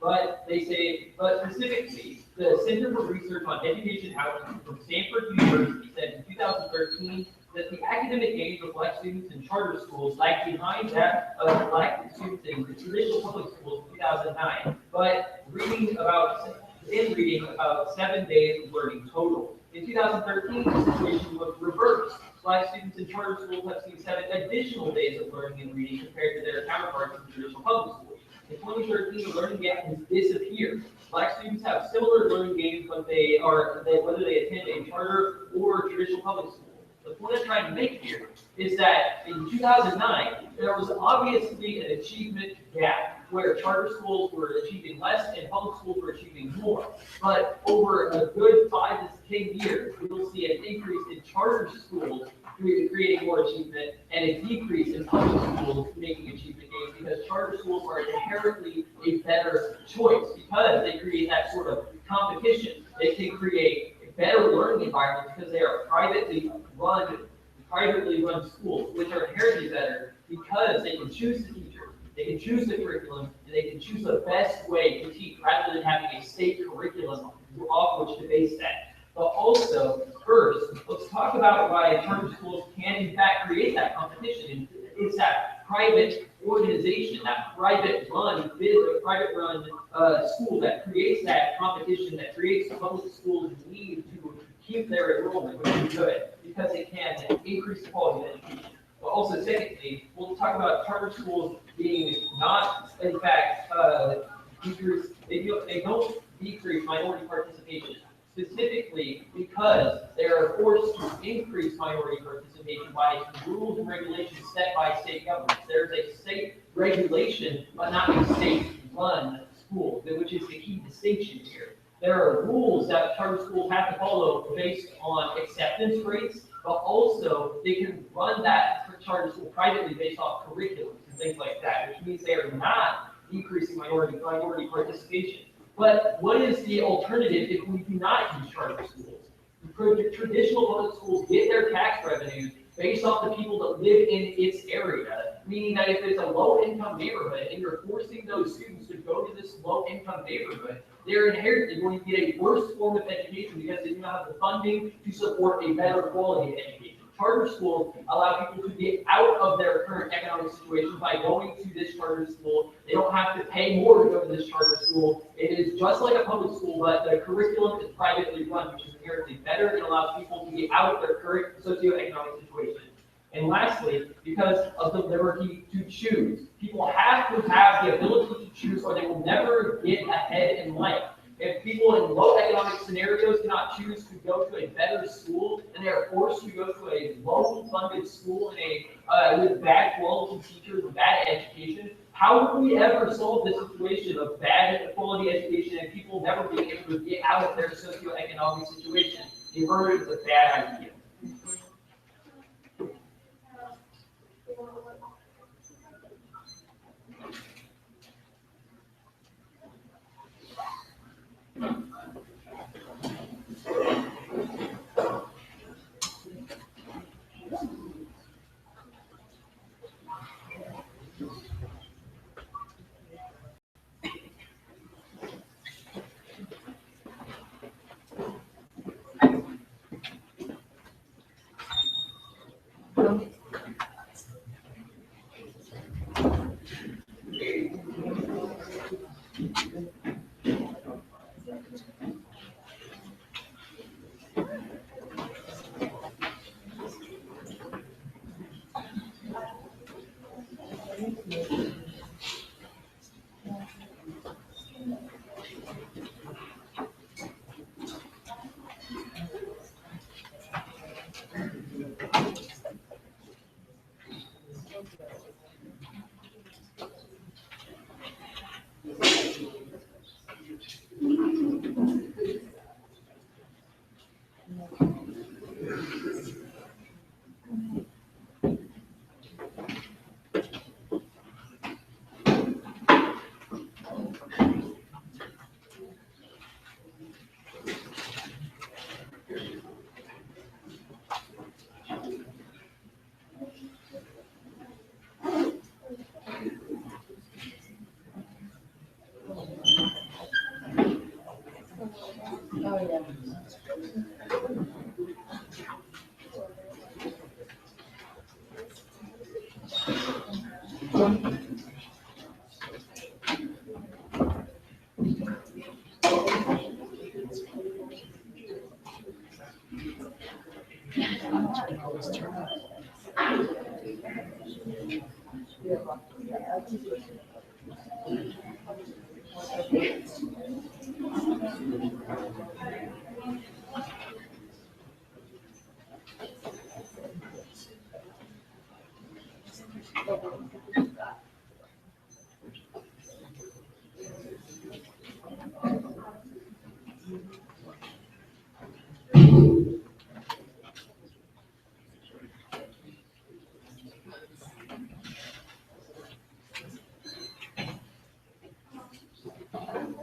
But they say, but specifically, the Center for Research on Education Outcomes from Stanford University said in 2013 that the academic age of Black students in charter schools lag behind that of Black students in the traditional public schools in 2009. But reading about 7 days of learning total. In 2013, the situation was reversed. Black students in charter schools have seen 7 additional days of learning and reading compared to their counterparts in traditional public schools. In 2013, the learning gap has disappeared. Black students have similar learning gains whether they attend a charter or traditional public school. The point I'm trying to make here is that in 2009, there was obviously an achievement gap where charter schools were achieving less and public schools were achieving more. But over a good 5 to 10 years, we will see an increase in charter schools creating more achievement and a decrease in public schools making achievement gains, because charter schools are inherently a better choice because they create that sort of competition. They can create a better learning environment because they are privately run schools, which are inherently better because they can choose the teacher, they can choose the curriculum, and they can choose the best way to teach rather than having a state curriculum off which to base that. But also, first, let's talk about why charter schools can in fact create that competition. It's that private organization, that private run school that creates that competition, that creates public schools' need to keep their enrollment, which is good, because it can increase the quality of education. But also, secondly, we'll talk about charter schools being not, in fact, decrease. They don't decrease minority participation, specifically because they are forced to increase minority participation by rules and regulations set by state governments. There's a state regulation, but not a state-run school, which is the key distinction here. There are rules that charter schools have to follow based on acceptance rates, but also they can run that charter school privately based off curriculums and things like that, which means they are not decreasing minority participation. But what is the alternative if we do not use charter schools? Traditional public schools get their tax revenues based off the people that live in its area, meaning that if it's a low-income neighborhood and you're forcing those students to go to this low-income neighborhood, they're inherently going to get a worse form of education because they do not have the funding to support a better quality of education. Charter schools allow people to get out of their current economic situation by going to this charter school. They don't have to pay more to go to this charter school. It is just like a public school, but the curriculum is privately run, which is inherently better and allows people to get out of their current socioeconomic situation. And lastly, because of the liberty to choose, people have to have the ability to choose or they will never get ahead in life. If people in low economic scenarios cannot choose to go to a better school and they are forced to go to a low-funded school with bad quality teachers and bad education, how will we ever solve the situation of bad quality education and people never being able to get out of their socioeconomic situation? You heard it, it's a bad idea.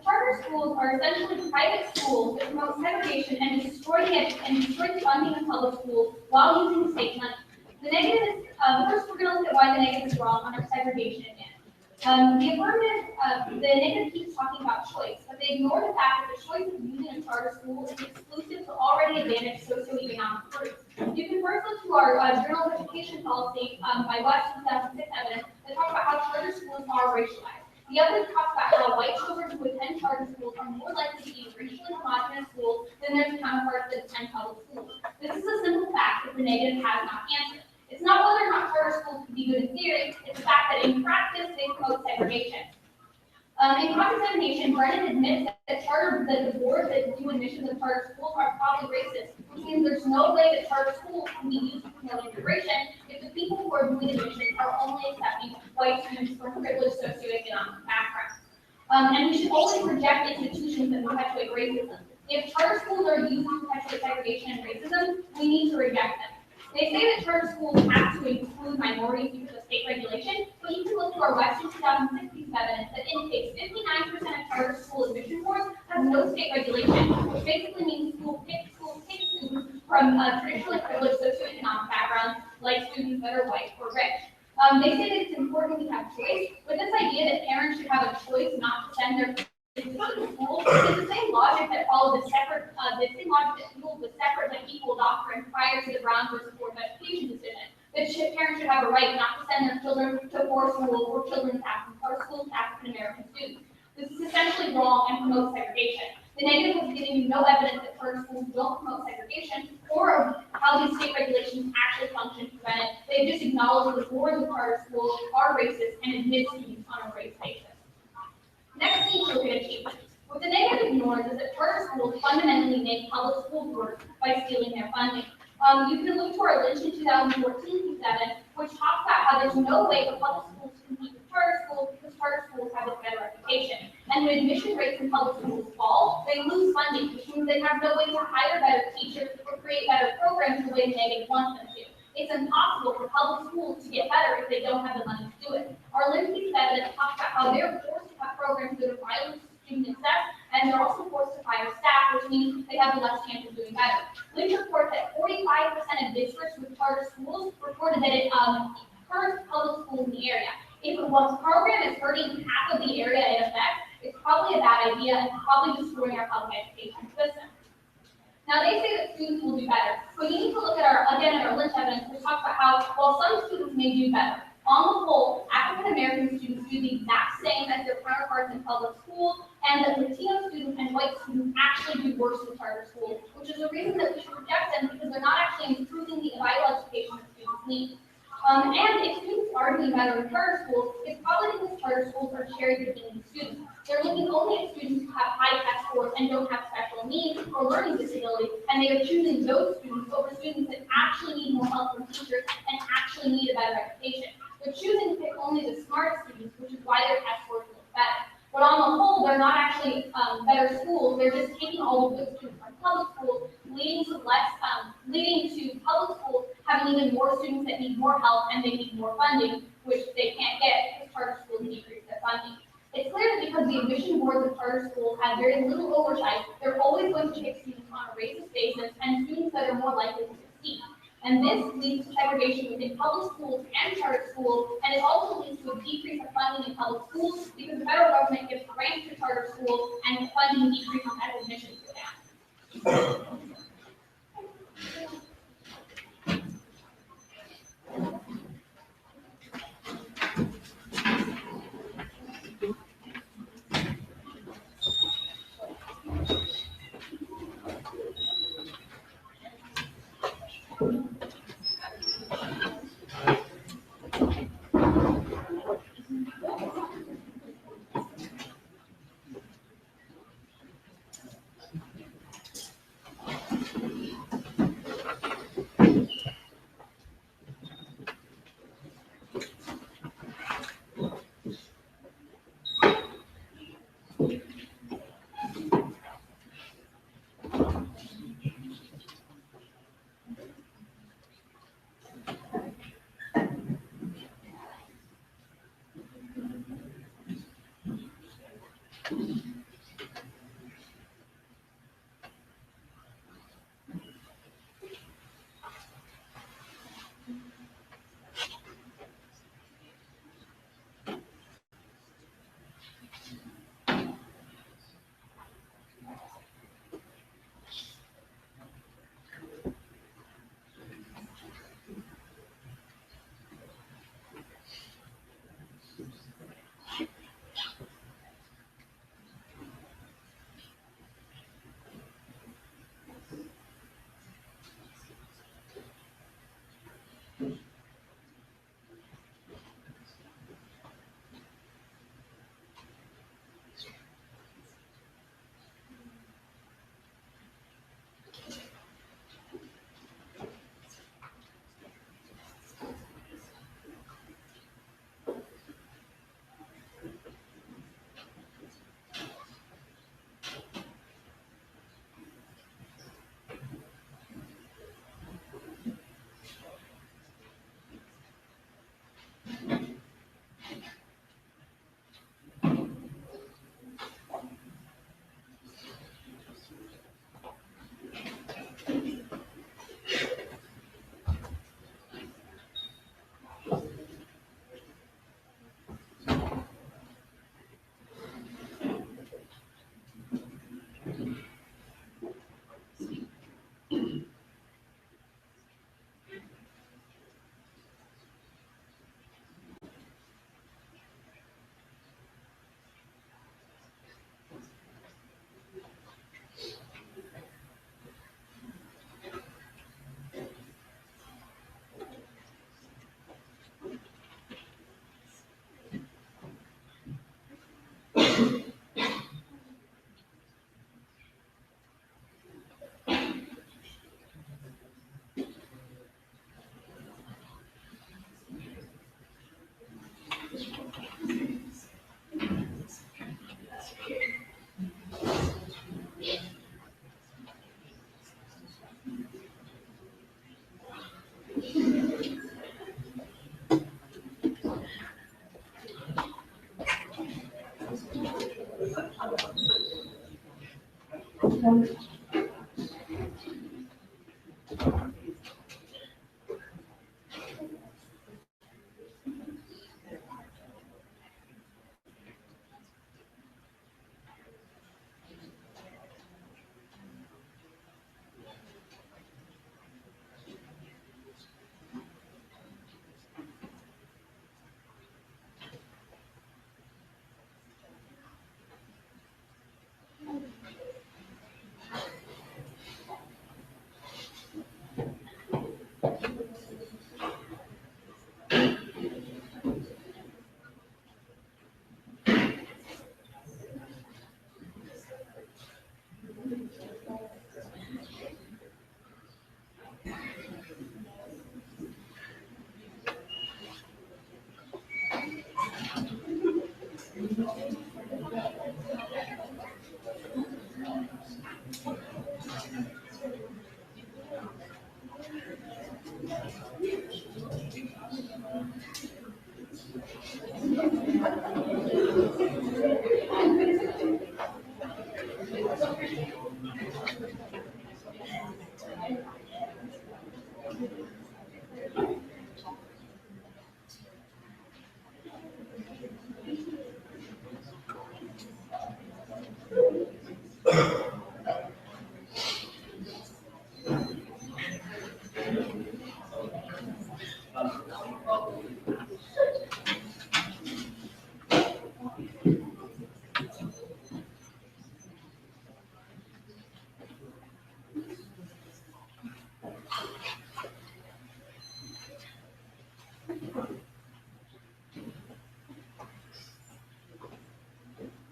Charter schools are essentially private schools that promote segregation and destroy funding of public schools while using state money. The negative is, first we're going to look at why the negative is wrong under segregation again. The negative keeps talking about choice, but they ignore the fact that the choice of using a charter school is exclusive to already advantaged socioeconomic groups. You can first look to our Journal of Education policy by West 2006 evidence that talks about how charter schools are racialized. The evidence talks about how white children who attend charter schools are more likely to be in racially homogenous schools than their counterparts that attend public schools. This is a simple fact that the negative has not answered. It's not whether or not charter schools can be good in theory, it's the fact that in practice they promote segregation. In cross-examination, Brennan admits that the boards that do admissions of charter schools are probably racist, which means there's no way that charter schools can be used to promote integration if the people who are doing admissions are only accepting white students from privileged socioeconomic backgrounds. And we should always reject institutions that perpetuate racism. If charter schools are used to perpetuate segregation and racism, we need to reject them. They say that charter schools have to include minorities because of state regulation, but you can look to our Western 2016 evidence that indicates 59% of charter school admission boards have no state regulation, which basically means schools pick students from traditionally privileged socioeconomic backgrounds, like students that are white or rich. They say that it's important to have choice, but this idea that parents should have a choice not to send their kids to school is the same logic that followed the same logic that fueled the separate but equal doctrine prior to the Brown versus Board of Education decision. That parents should have a right not to send their children to poor schools or schools to African American students. This is essentially wrong and promotes segregation. The negative was giving you no evidence that charter schools don't promote segregation or how these state regulations actually function to prevent it. They just acknowledge that the boards of charter schools are racist and admit students on a race basis. Next, we look at achievement. What the negative ignores is that charter schools fundamentally make public schools worse by stealing their funding. You can look to our Lynch in 2014 Q7, which talks about how there's no way for public schools to compete with charter schools because charter schools have a better reputation. And when admission rates in public schools fall, they lose funding, which means they have no way to hire better teachers or create better programs the way negative wants them to. It's impossible for public schools to get better if they don't have the money to do it. Our living piece of evidence talks about how they're forced to cut programs that are vital to student success, and they're also forced to fire staff, which means they have less chance of doing better. Lynch reports that 45% of districts with charter schools reported that it hurts public schools in the area. If one program is hurting half of the area it affects, it's probably a bad idea and probably destroying our public education system. Now, they say that students will do better, but you need to look at our Lynch evidence, which talks about how, while some students may do better, on the whole, African American students do the exact same as their counterparts in public schools, and that Latino students and white students actually do worse in charter schools, which is the reason that we should reject them, because they're not actually improving the vital education that students need. And if students are doing better in charter schools, it's probably because charter schools are cherry-picking students. They're looking only at students who have high test scores and don't have special needs or learning disabilities, and they are choosing those students over students that actually need more help from teachers and actually need a better education. They're choosing to pick only the smart students, which is why their test scores look better. But on the whole, they're not actually better schools. They're just taking all the good students from public schools, leading to public schools having even more students that need more help and they need more funding, which they can't get because charter schools decrease their funding. It's clear that because the admission boards of charter schools have very little oversight, they're always going to pick students on a racist basis and students that are more likely to succeed. And this leads to segregation within public schools and charter schools, and it also leads to a decrease of funding in public schools because the federal government gives grants to charter schools and funding decreases as admissions go down.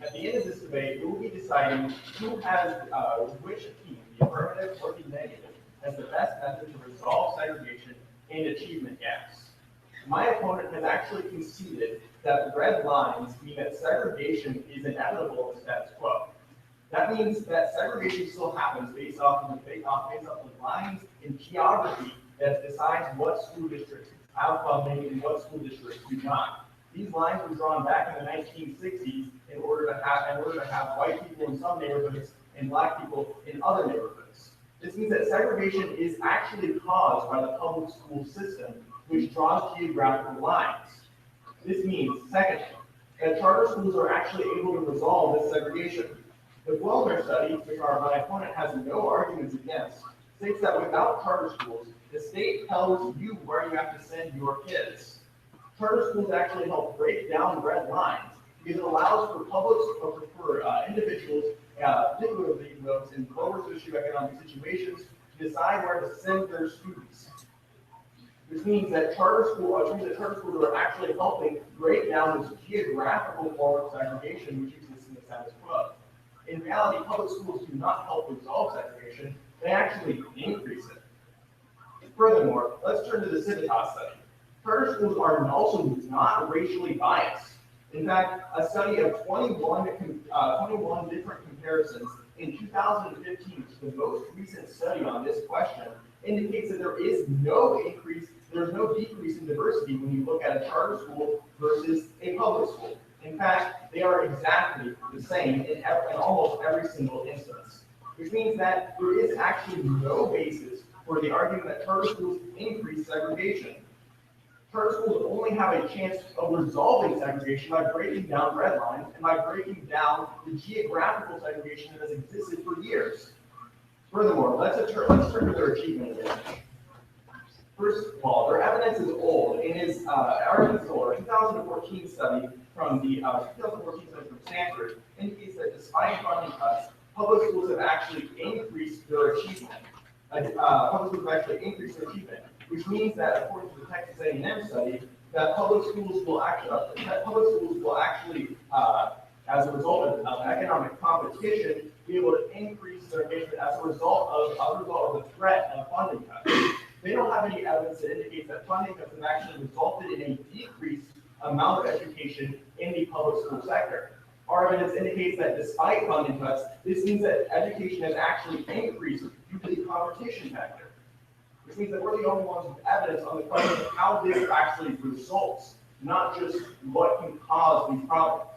At the end of this debate, we will be deciding who has, which team, the affirmative or the negative, has the best method to resolve segregation and achievement gaps. My opponent has actually conceded that the red lines mean that segregation is inevitable in the status quo. That means that segregation still happens based off of the lines in geography that decides what school districts have funding and what school districts do not. These lines were drawn back in the 1960s in order to have white people in some neighborhoods and black people in other neighborhoods. This means that segregation is actually caused by the public school system, which draws geographical lines. This means, secondly, that charter schools are actually able to resolve this segregation. The Wellner study, which my opponent has no arguments against, states that without charter schools, the state tells you where you have to send your kids. Charter schools actually help break down red lines because it allows for individuals, particularly those in lower socioeconomic situations, to decide where to send their students. This means that charter schools are actually helping break down this geographical form of segregation which exists in the status quo. In reality, public schools do not help resolve segregation, they actually increase it. Furthermore, let's turn to the Civitas study. Charter schools are also not racially biased. In fact, a study of 21 different comparisons in 2015, which is the most recent study on this question, indicates that there's no decrease in diversity when you look at a charter school versus a public school. In fact, they are exactly the same in almost every single instance, which means that there is actually no basis for the argument that charter schools increase segregation. Charter schools only have a chance of resolving segregation by breaking down red lines and by breaking down the geographical segregation that has existed for years. Furthermore, let's turn to their achievement advantage. First of all, their evidence is old. Our evidence is old. A 2014 study from Stanford indicates that despite funding cuts, public schools have actually increased their achievement. Which means that, according to the Texas A&M study, that public schools will actually, as a result of economic competition, be able to increase their engagement as a result of the threat of funding cuts. They don't have any evidence that indicates that funding cuts have actually resulted in a decreased amount of education in the public school sector. Our evidence indicates that despite funding cuts, this means that education has actually increased due to the competition factor. Which means that we're the only ones with evidence on the question of how this actually results, not just what can cause these problems.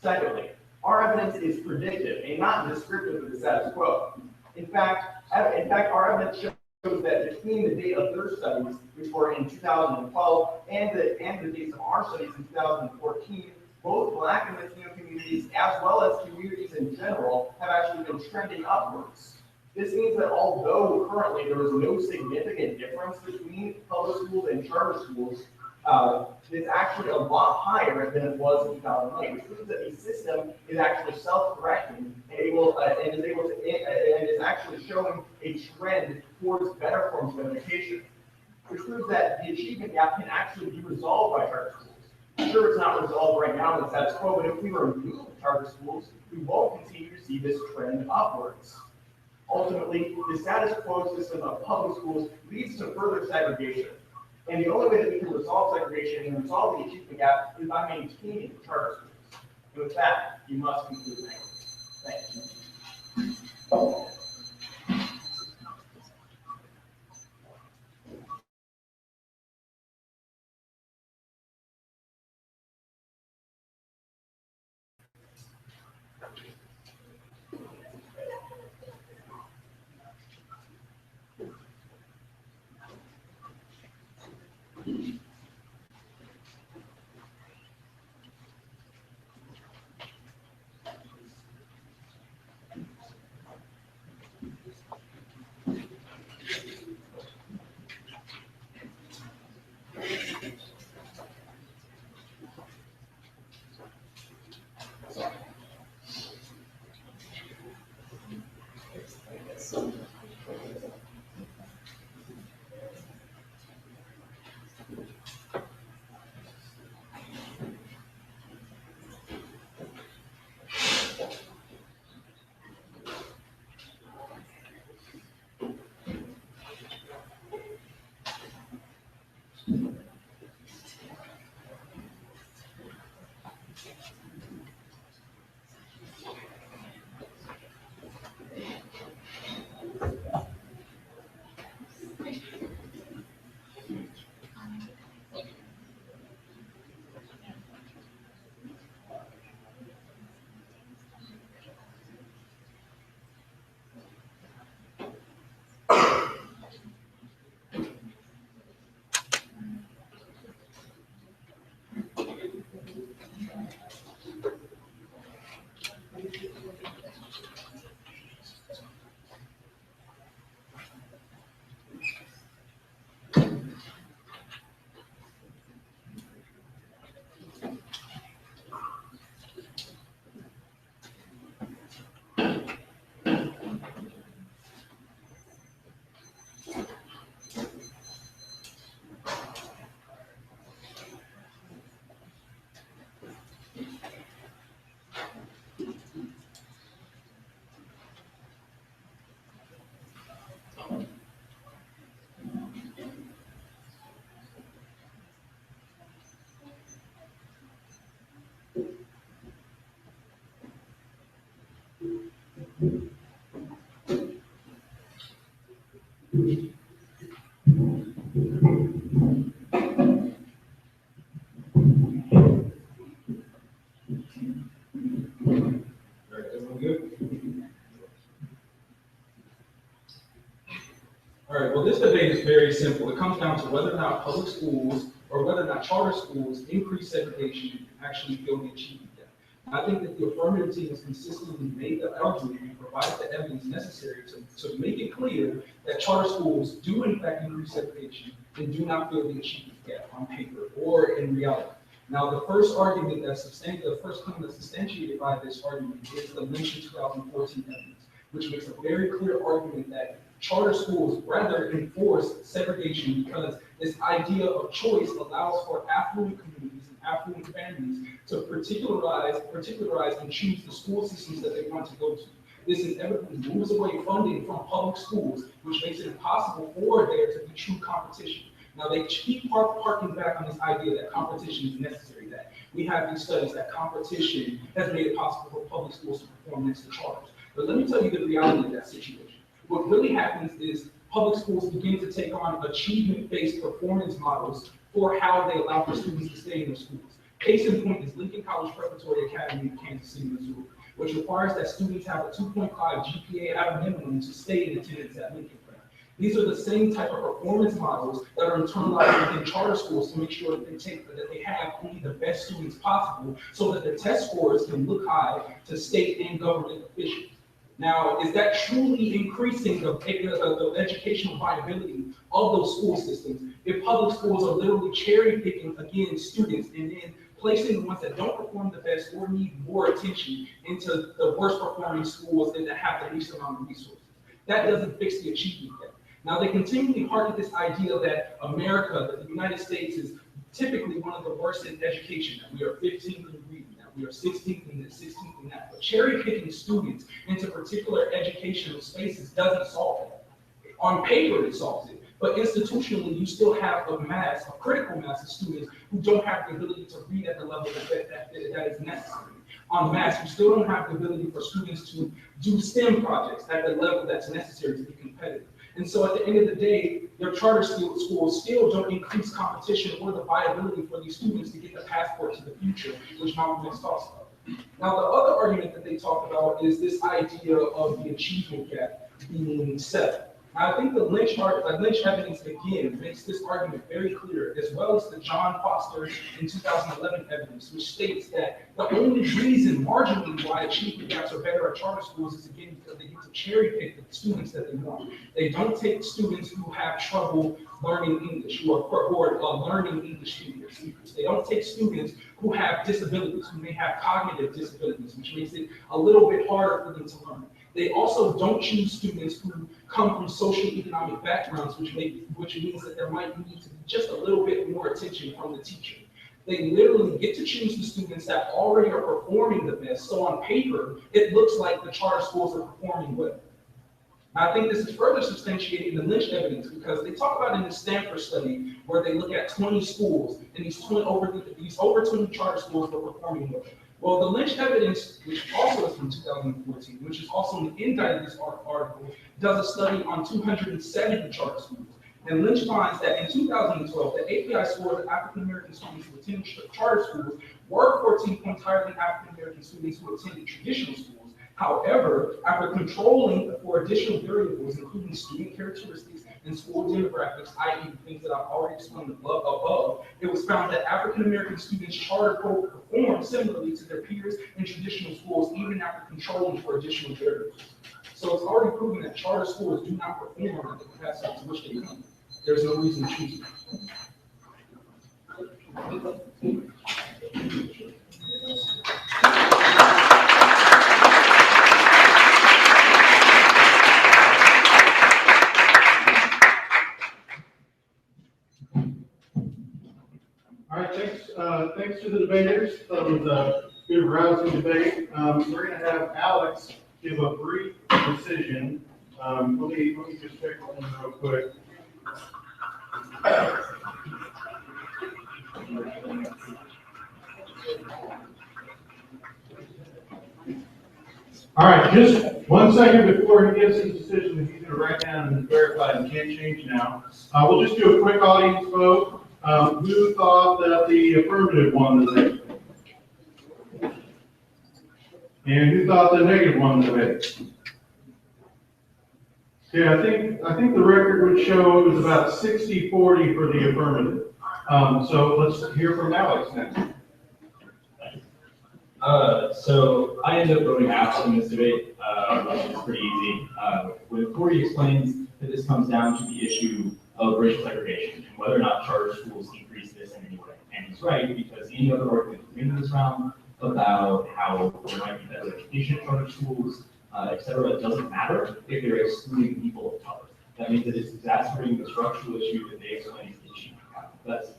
Secondly, Our evidence is predictive and not descriptive of the status quo. In fact, our evidence shows that between the date of their studies, which were in 2012, and the dates of our studies in 2014, both Black and Latino communities, as well as communities in general, have actually been trending upwards. This means that although currently there is no significant difference between public schools and charter schools, it's actually a lot higher than it was in 2008, which means that the system is actually self-correcting and is actually showing a trend towards better forms of education, which proves that the achievement gap can actually be resolved by charter schools. Sure, it's not resolved right now in the status quo, but if we remove charter schools, we won't continue to see this trend upwards. Ultimately, the status quo system of public schools leads to further segregation. And the only way that we can resolve segregation and resolve the achievement gap is by maintaining charter schools. And with that, you must conclude my Thank you. All right, well, this debate is very simple. It comes down to whether or not public schools or whether or not charter schools increase segregation and actually fill the achievement gap. I think that the affirmative team has consistently made the argument and provided the evidence necessary to make it clear that charter schools do in fact increase segregation and do not fill the achievement gap on paper or in reality. Now, the first argument the first claim that's substantiated by this argument is the mentioned 2014 evidence, which makes a very clear argument that charter schools rather enforce segregation because this idea of choice allows for affluent communities and affluent families to particularize and choose the school systems that they want to go to. This inevitably moves away funding from public schools, which makes it impossible for there to be true competition. Now, they keep harking back on this idea that competition is necessary, that we have these studies that competition has made it possible for public schools to perform next to charters. But let me tell you the reality of that situation. What really happens is public schools begin to take on achievement-based performance models for how they allow for students to stay in their schools. Case in point is Lincoln College Preparatory Academy in Kansas City, Missouri. which requires that students have a 2.5 GPA at a minimum to stay in attendance at Lincoln. These are the same type of performance models that are internalized within charter schools to make sure that they have only the best students possible so that their test scores can look high to state and government officials. Now, is that truly increasing the educational viability of those school systems if public schools are literally cherry picking, again, students and then placing the ones that don't perform the best or need more attention into the worst performing schools and that have the least amount of resources? That doesn't fix the achievement gap. Now, they continually harken this idea that America, that the United States is typically one of the worst in education, that we are 15th in reading, that we are 16th in this, 16th in that. But cherry picking students into particular educational spaces doesn't solve that. On paper, it solves it. But institutionally, you still have a critical mass of students who don't have the ability to read at the level that is necessary. En masse, you still don't have the ability for students to do STEM projects at the level that's necessary to be competitive. And so at the end of the day, your charter schools still don't increase competition or the viability for these students to get the passport to the future, which Malcolm X talks about. Now, the other argument that they talk about is this idea of the achievement gap being set. I think the Lynch evidence, again, makes this argument very clear, as well as the John Foster in 2011 evidence, which states that the only reason marginally why achievement gaps are better at charter schools is, again, because they get to cherry pick the students that they want. They don't take students who have trouble learning English, who are learning English speakers. They don't take students who have disabilities, who may have cognitive disabilities, which makes it a little bit harder for them to learn. They also don't choose students who come from socioeconomic backgrounds, which means that there might need to be just a little bit more attention from the teacher. They literally get to choose the students that already are performing the best. So on paper, it looks like the charter schools are performing well. I think this is further substantiated in the Lynch evidence because they talk about in the Stanford study where they look at 20 schools and these over 20 charter schools were performing well. Well, the Lynch evidence, which also is from 2014, which is also an indicted this article, does a study on 270 charter schools. And Lynch finds that in 2012, the API scores of African American students who attended charter schools were 14 points higher than African American students who attended traditional schools. However, after controlling for additional variables, including student characteristics and school demographics, i.e. things that I've already explained above, it was found that African American students charter performed similarly to their peers in traditional schools, even after controlling for additional variables. So it's already proven that charter schools do not perform at the capacity to which they come. There's no reason to choose them. All right, thanks to the debaters. That was a good rousing debate. We're going to have Alex give a brief decision. Let me just check one real quick. All right, just 1 second before he gives his decision, he's going to write down and verify and can't change now. We'll just do a quick audience vote. Who thought that the affirmative won the debate? And who thought the negative won the debate? Okay, I think the record would show it was about 60-40 for the affirmative. So let's hear from Alex next. So I ended up voting absent in this debate, which is pretty easy. When Corey explains that this comes down to the issue of racial segregation and whether or not charter schools increase this in any way. And he's right, because any other argument in this round about how there might be better education at charter schools, et cetera, it doesn't matter if they're excluding people of color. That means that it's exacerbating the structural issue that they explain is the issue. That's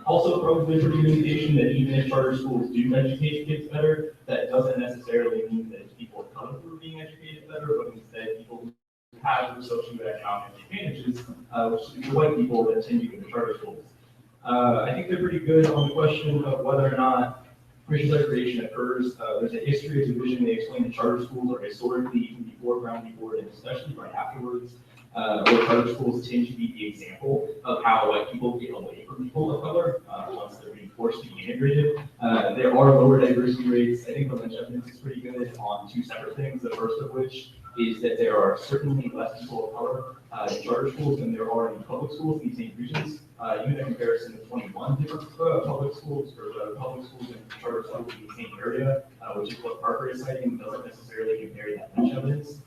also probably pretty good indication that even if charter schools do educate kids better, that doesn't necessarily mean that it's people of color who are being educated better, but instead people who have socioeconomic advantages, which are white people that tend to go to charter schools. I think they're pretty good on the question of whether or not racial segregation occurs. There's a history of division. They explain that charter schools are historically, even before Brown v. Board, and especially right afterwards, where charter schools tend to be the example of how white people get away from people of color once they're being forced to be integrated. There are lower diversity rates. I think the lynch evidence is pretty good on two separate things. The first of which is that there are certainly less people of color in charter schools than there are in public schools in these same regions. Even a comparison of 21 different public schools or public schools and charter schools in the same area, which is what Parker is citing, doesn't necessarily compare that lynch evidence.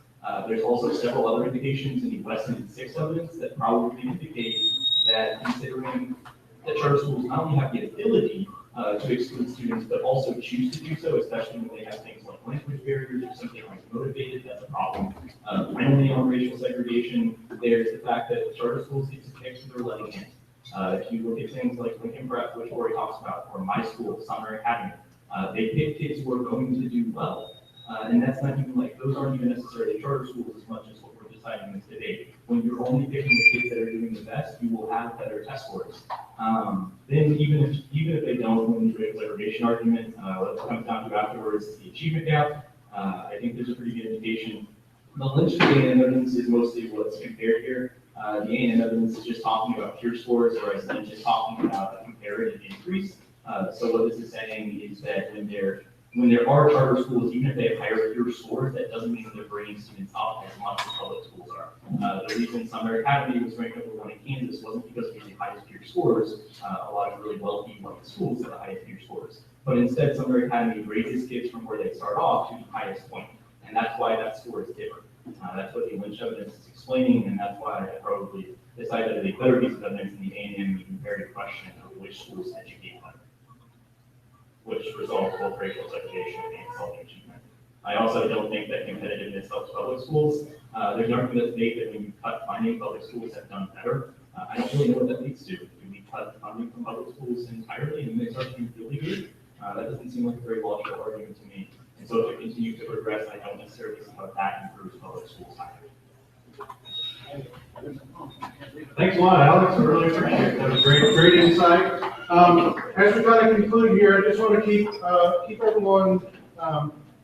There's also several other indications in the West and Sixth evidence that probably indicate that considering that charter schools not only have the ability to exclude students, but also choose to do so, especially when they have things like language barriers or something like motivated, that's a problem. Finally, on racial segregation, there's the fact that charter schools get to pick who they're letting in. If you look at things like Lincoln Prep, which Rory talks about, or my school, Summer Academy, they pick kids who are going to do well. And that's not even like, those aren't even necessarily charter schools as much as what we're deciding in this debate. When you're only picking the kids that are doing the best, you will have better test scores. Then even if they don't win the racial segregation argument, what it comes down to afterwards is the achievement gap. I think there's a pretty good indication. The lynch to A&M evidence is mostly what's compared here. The A&M evidence is just talking about pure scores, whereas lynch is talking about a comparative increase. So what this is saying is that when there are charter schools, even if they have higher pure scores, that doesn't mean that they're bringing students up as much as public schools are. The reason Summer Academy was ranked number 1 in Kansas wasn't because we had the highest pure scores. A lot of really wealthy white schools have the highest pure scores. But instead, Summer Academy raises kids from where they start off to the highest point. And that's why that score is different. That's what the lynch evidence is explaining, and that's why I probably decided that a better piece of evidence in the A&M comparative question of which schools educate better, which resolves both racial segregation and self-achievement. I also don't think that competitiveness helps public schools. There's an argument that's made that when you cut funding, public schools have done better. I don't really know what that leads to. Do we cut funding from public schools entirely and they start to do really good? That doesn't seem like a very logical argument to me. And so if it continues to progress, I don't necessarily see how that improves public schools either. Thanks a lot, Alex. I really appreciate it. That was great insight. As we kind of conclude here, I just want to keep everyone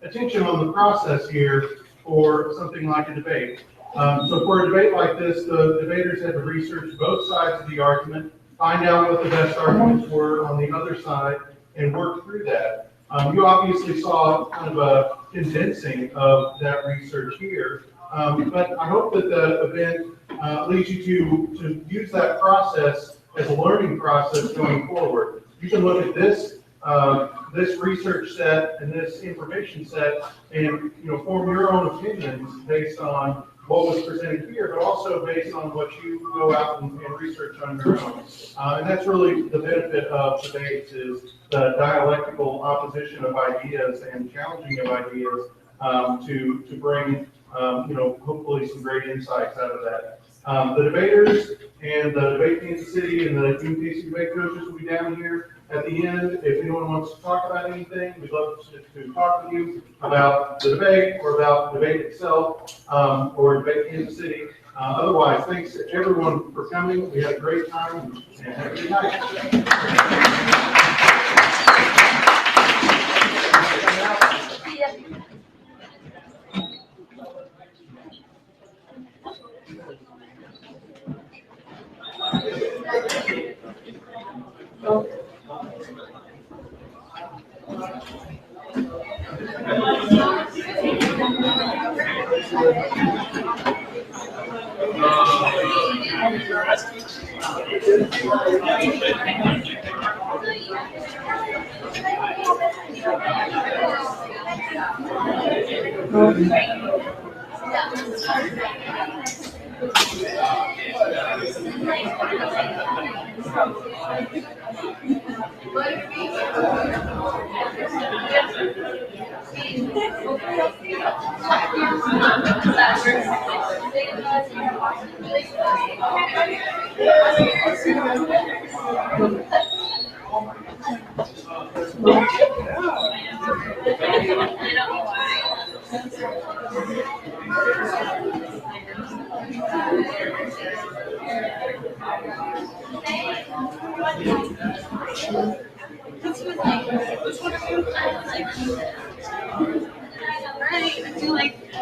attention on the process here for something like a debate. So for a debate like this, the debaters had to research both sides of the argument, find out what the best arguments were on the other side, and work through that. You obviously saw kind of a condensing of that research here, but I hope that the event leads you to use that process as a learning process going forward. You can look at this research set and this information set and form your own opinions based on what was presented here, but also based on what you go out and research on your own. And that's really the benefit of debates, is the dialectical opposition of ideas and challenging of ideas to bring hopefully some great insights out of that. The debaters and the debate Kansas City and the UMKC debate coaches will be down here at the end. If anyone wants to talk about anything, we'd love to talk with you about the debate or about the debate itself, or debate Kansas City. Otherwise, thanks to everyone for coming. We had a great time and have a good night.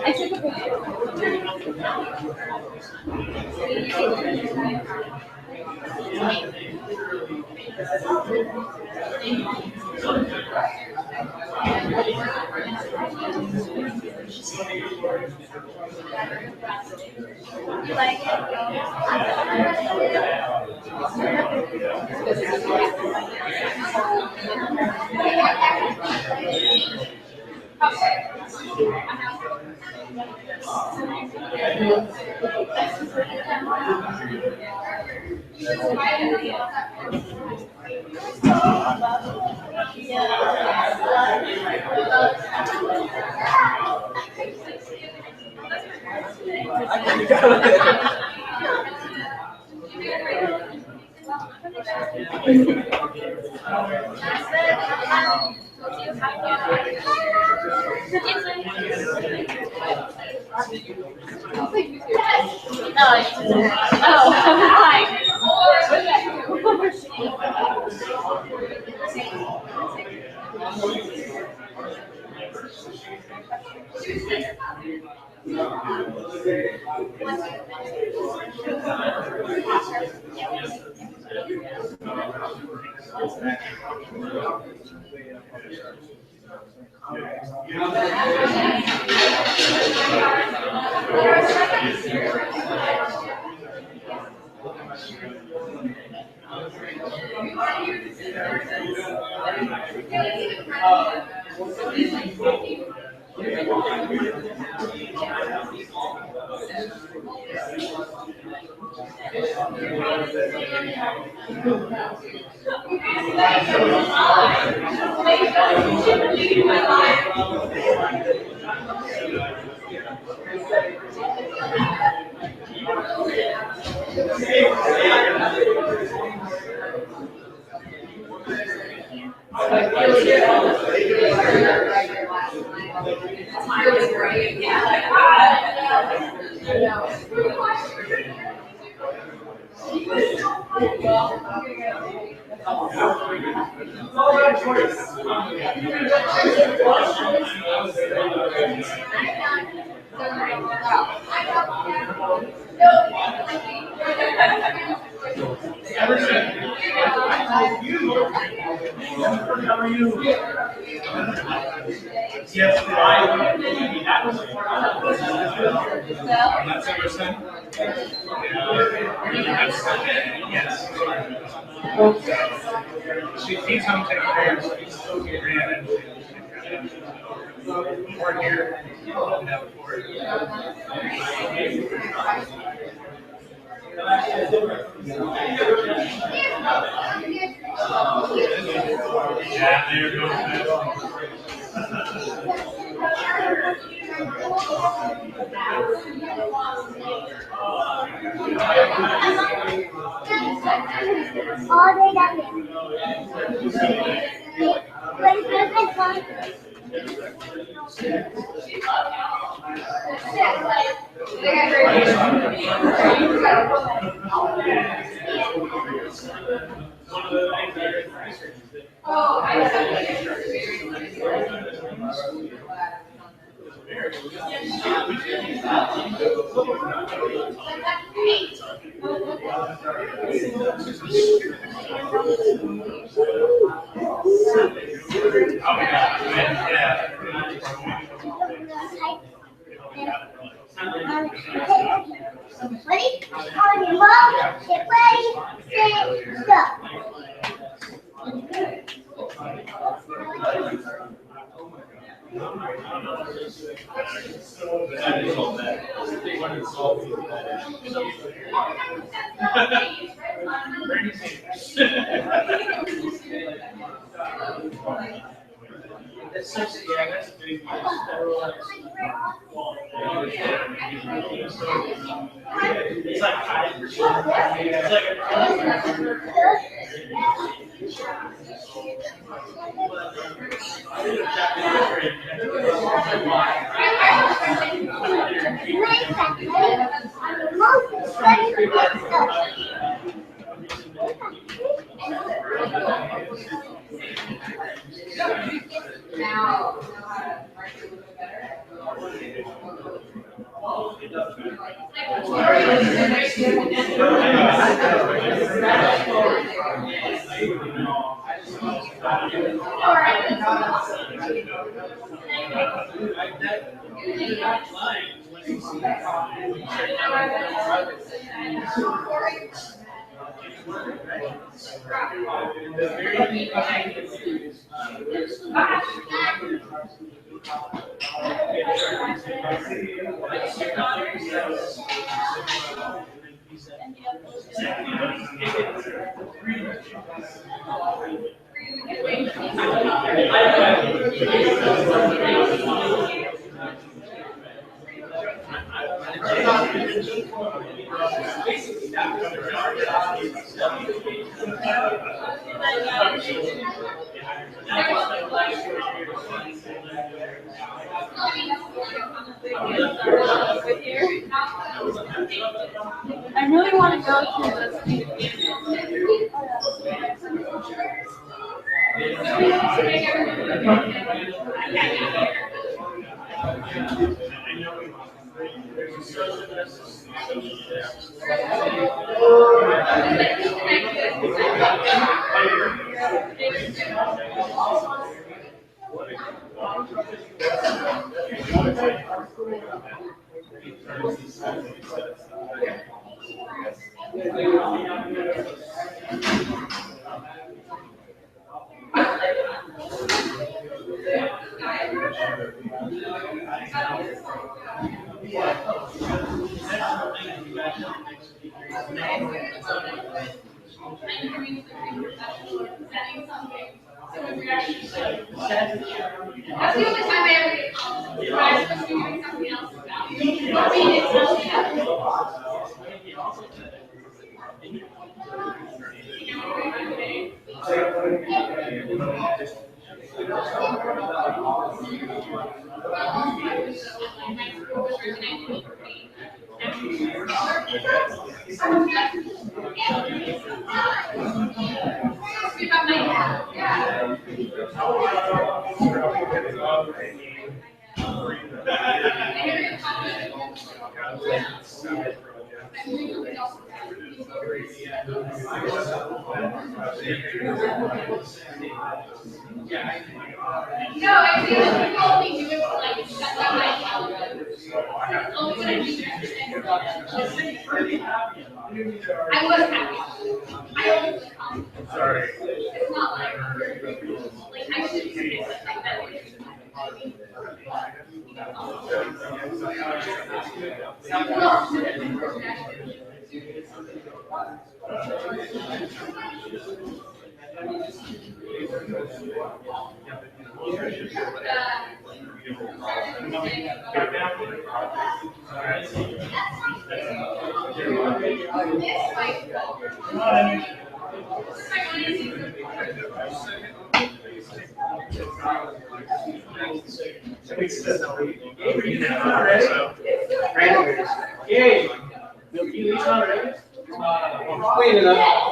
I took a picture. He's home taking care, so he's still getting ran and we're here. Yeah, there goes. All day down there. When Christmas comes, ready? Calling your mom. Get ready, set, go. That's such, yeah, that's a big use. It's like 5%. It's like I really want to go to the That's the only time I ever get called. I'm supposed to be doing something else about it. I mean, it's something else. No, I feel like people only do it for like stuff like my childhood. Only when I do it. I was happy. I always was calm. Sorry. It's not like I should do it like that. Yay! You leave already? Clean it up.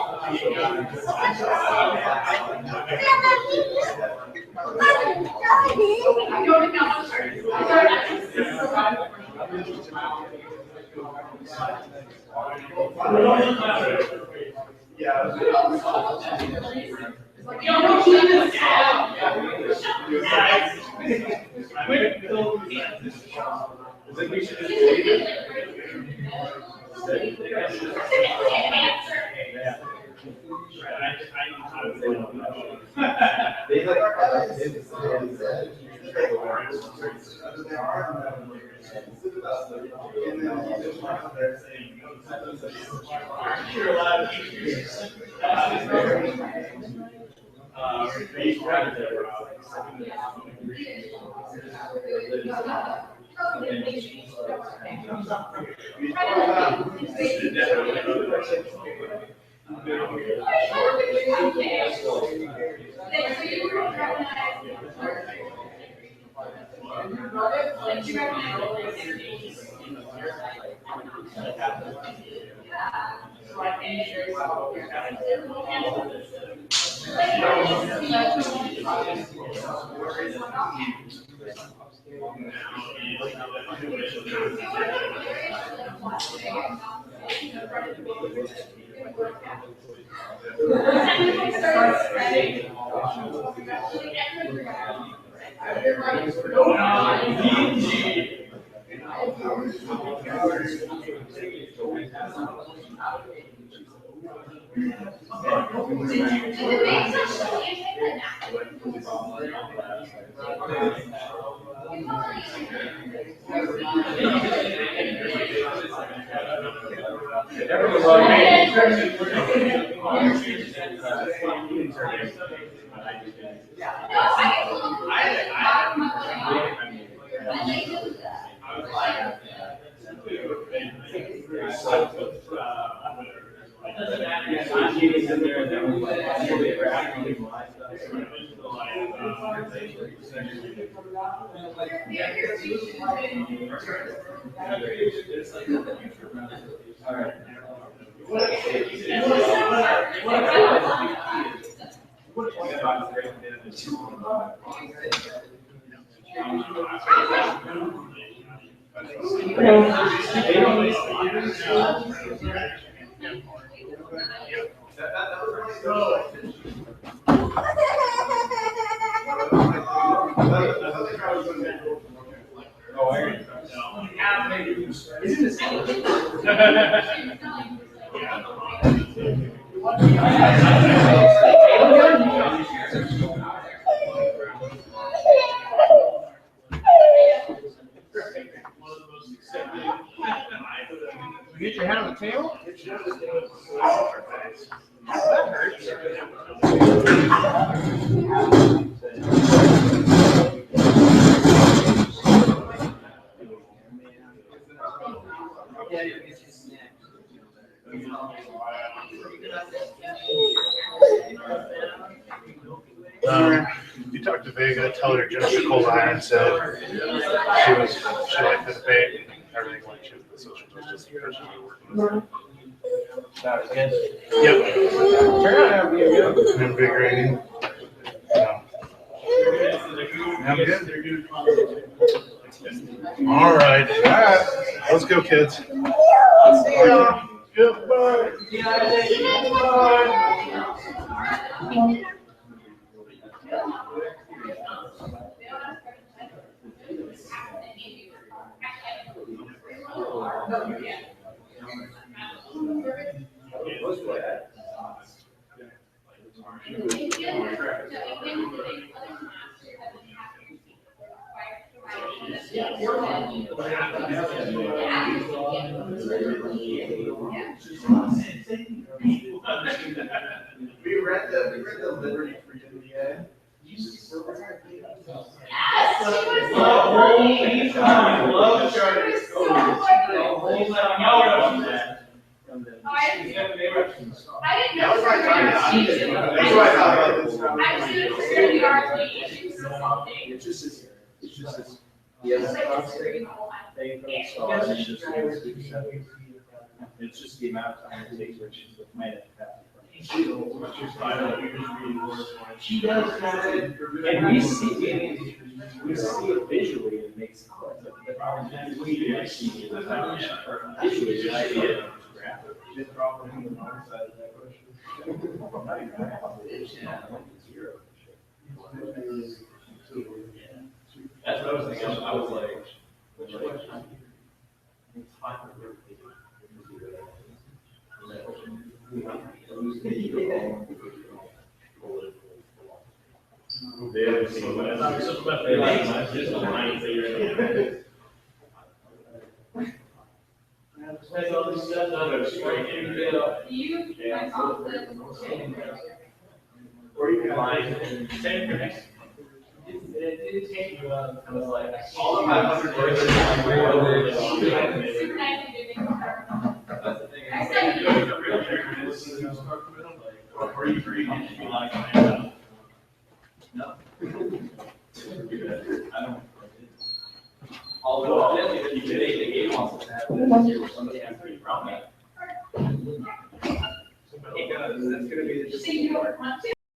Get your head on the table? You talked to Vega, tell her Jennifer Colbine said she liked the debate, everything like she was the social justice person we were working with. Yep. Invigorating. I'm good. All right. Let's go, kids. See ya. Goodbye. We read the Liberty Freedom VA. It's just the amount of time it takes, which might have happened. She does have it, and we see it visually, it makes sense. The problem is we see it visually, I see it. The problem on the wrong side of that question. That's what I was thinking. I was like, which question? It's fine. Or you can line, same thing. It didn't take you, I was like, all of my 100 words are that's the thing. Or you read it, you like it. No. I don't. Although, I think if you did it, the game wants to have this year where somebody has to be around that. That's gonna be the.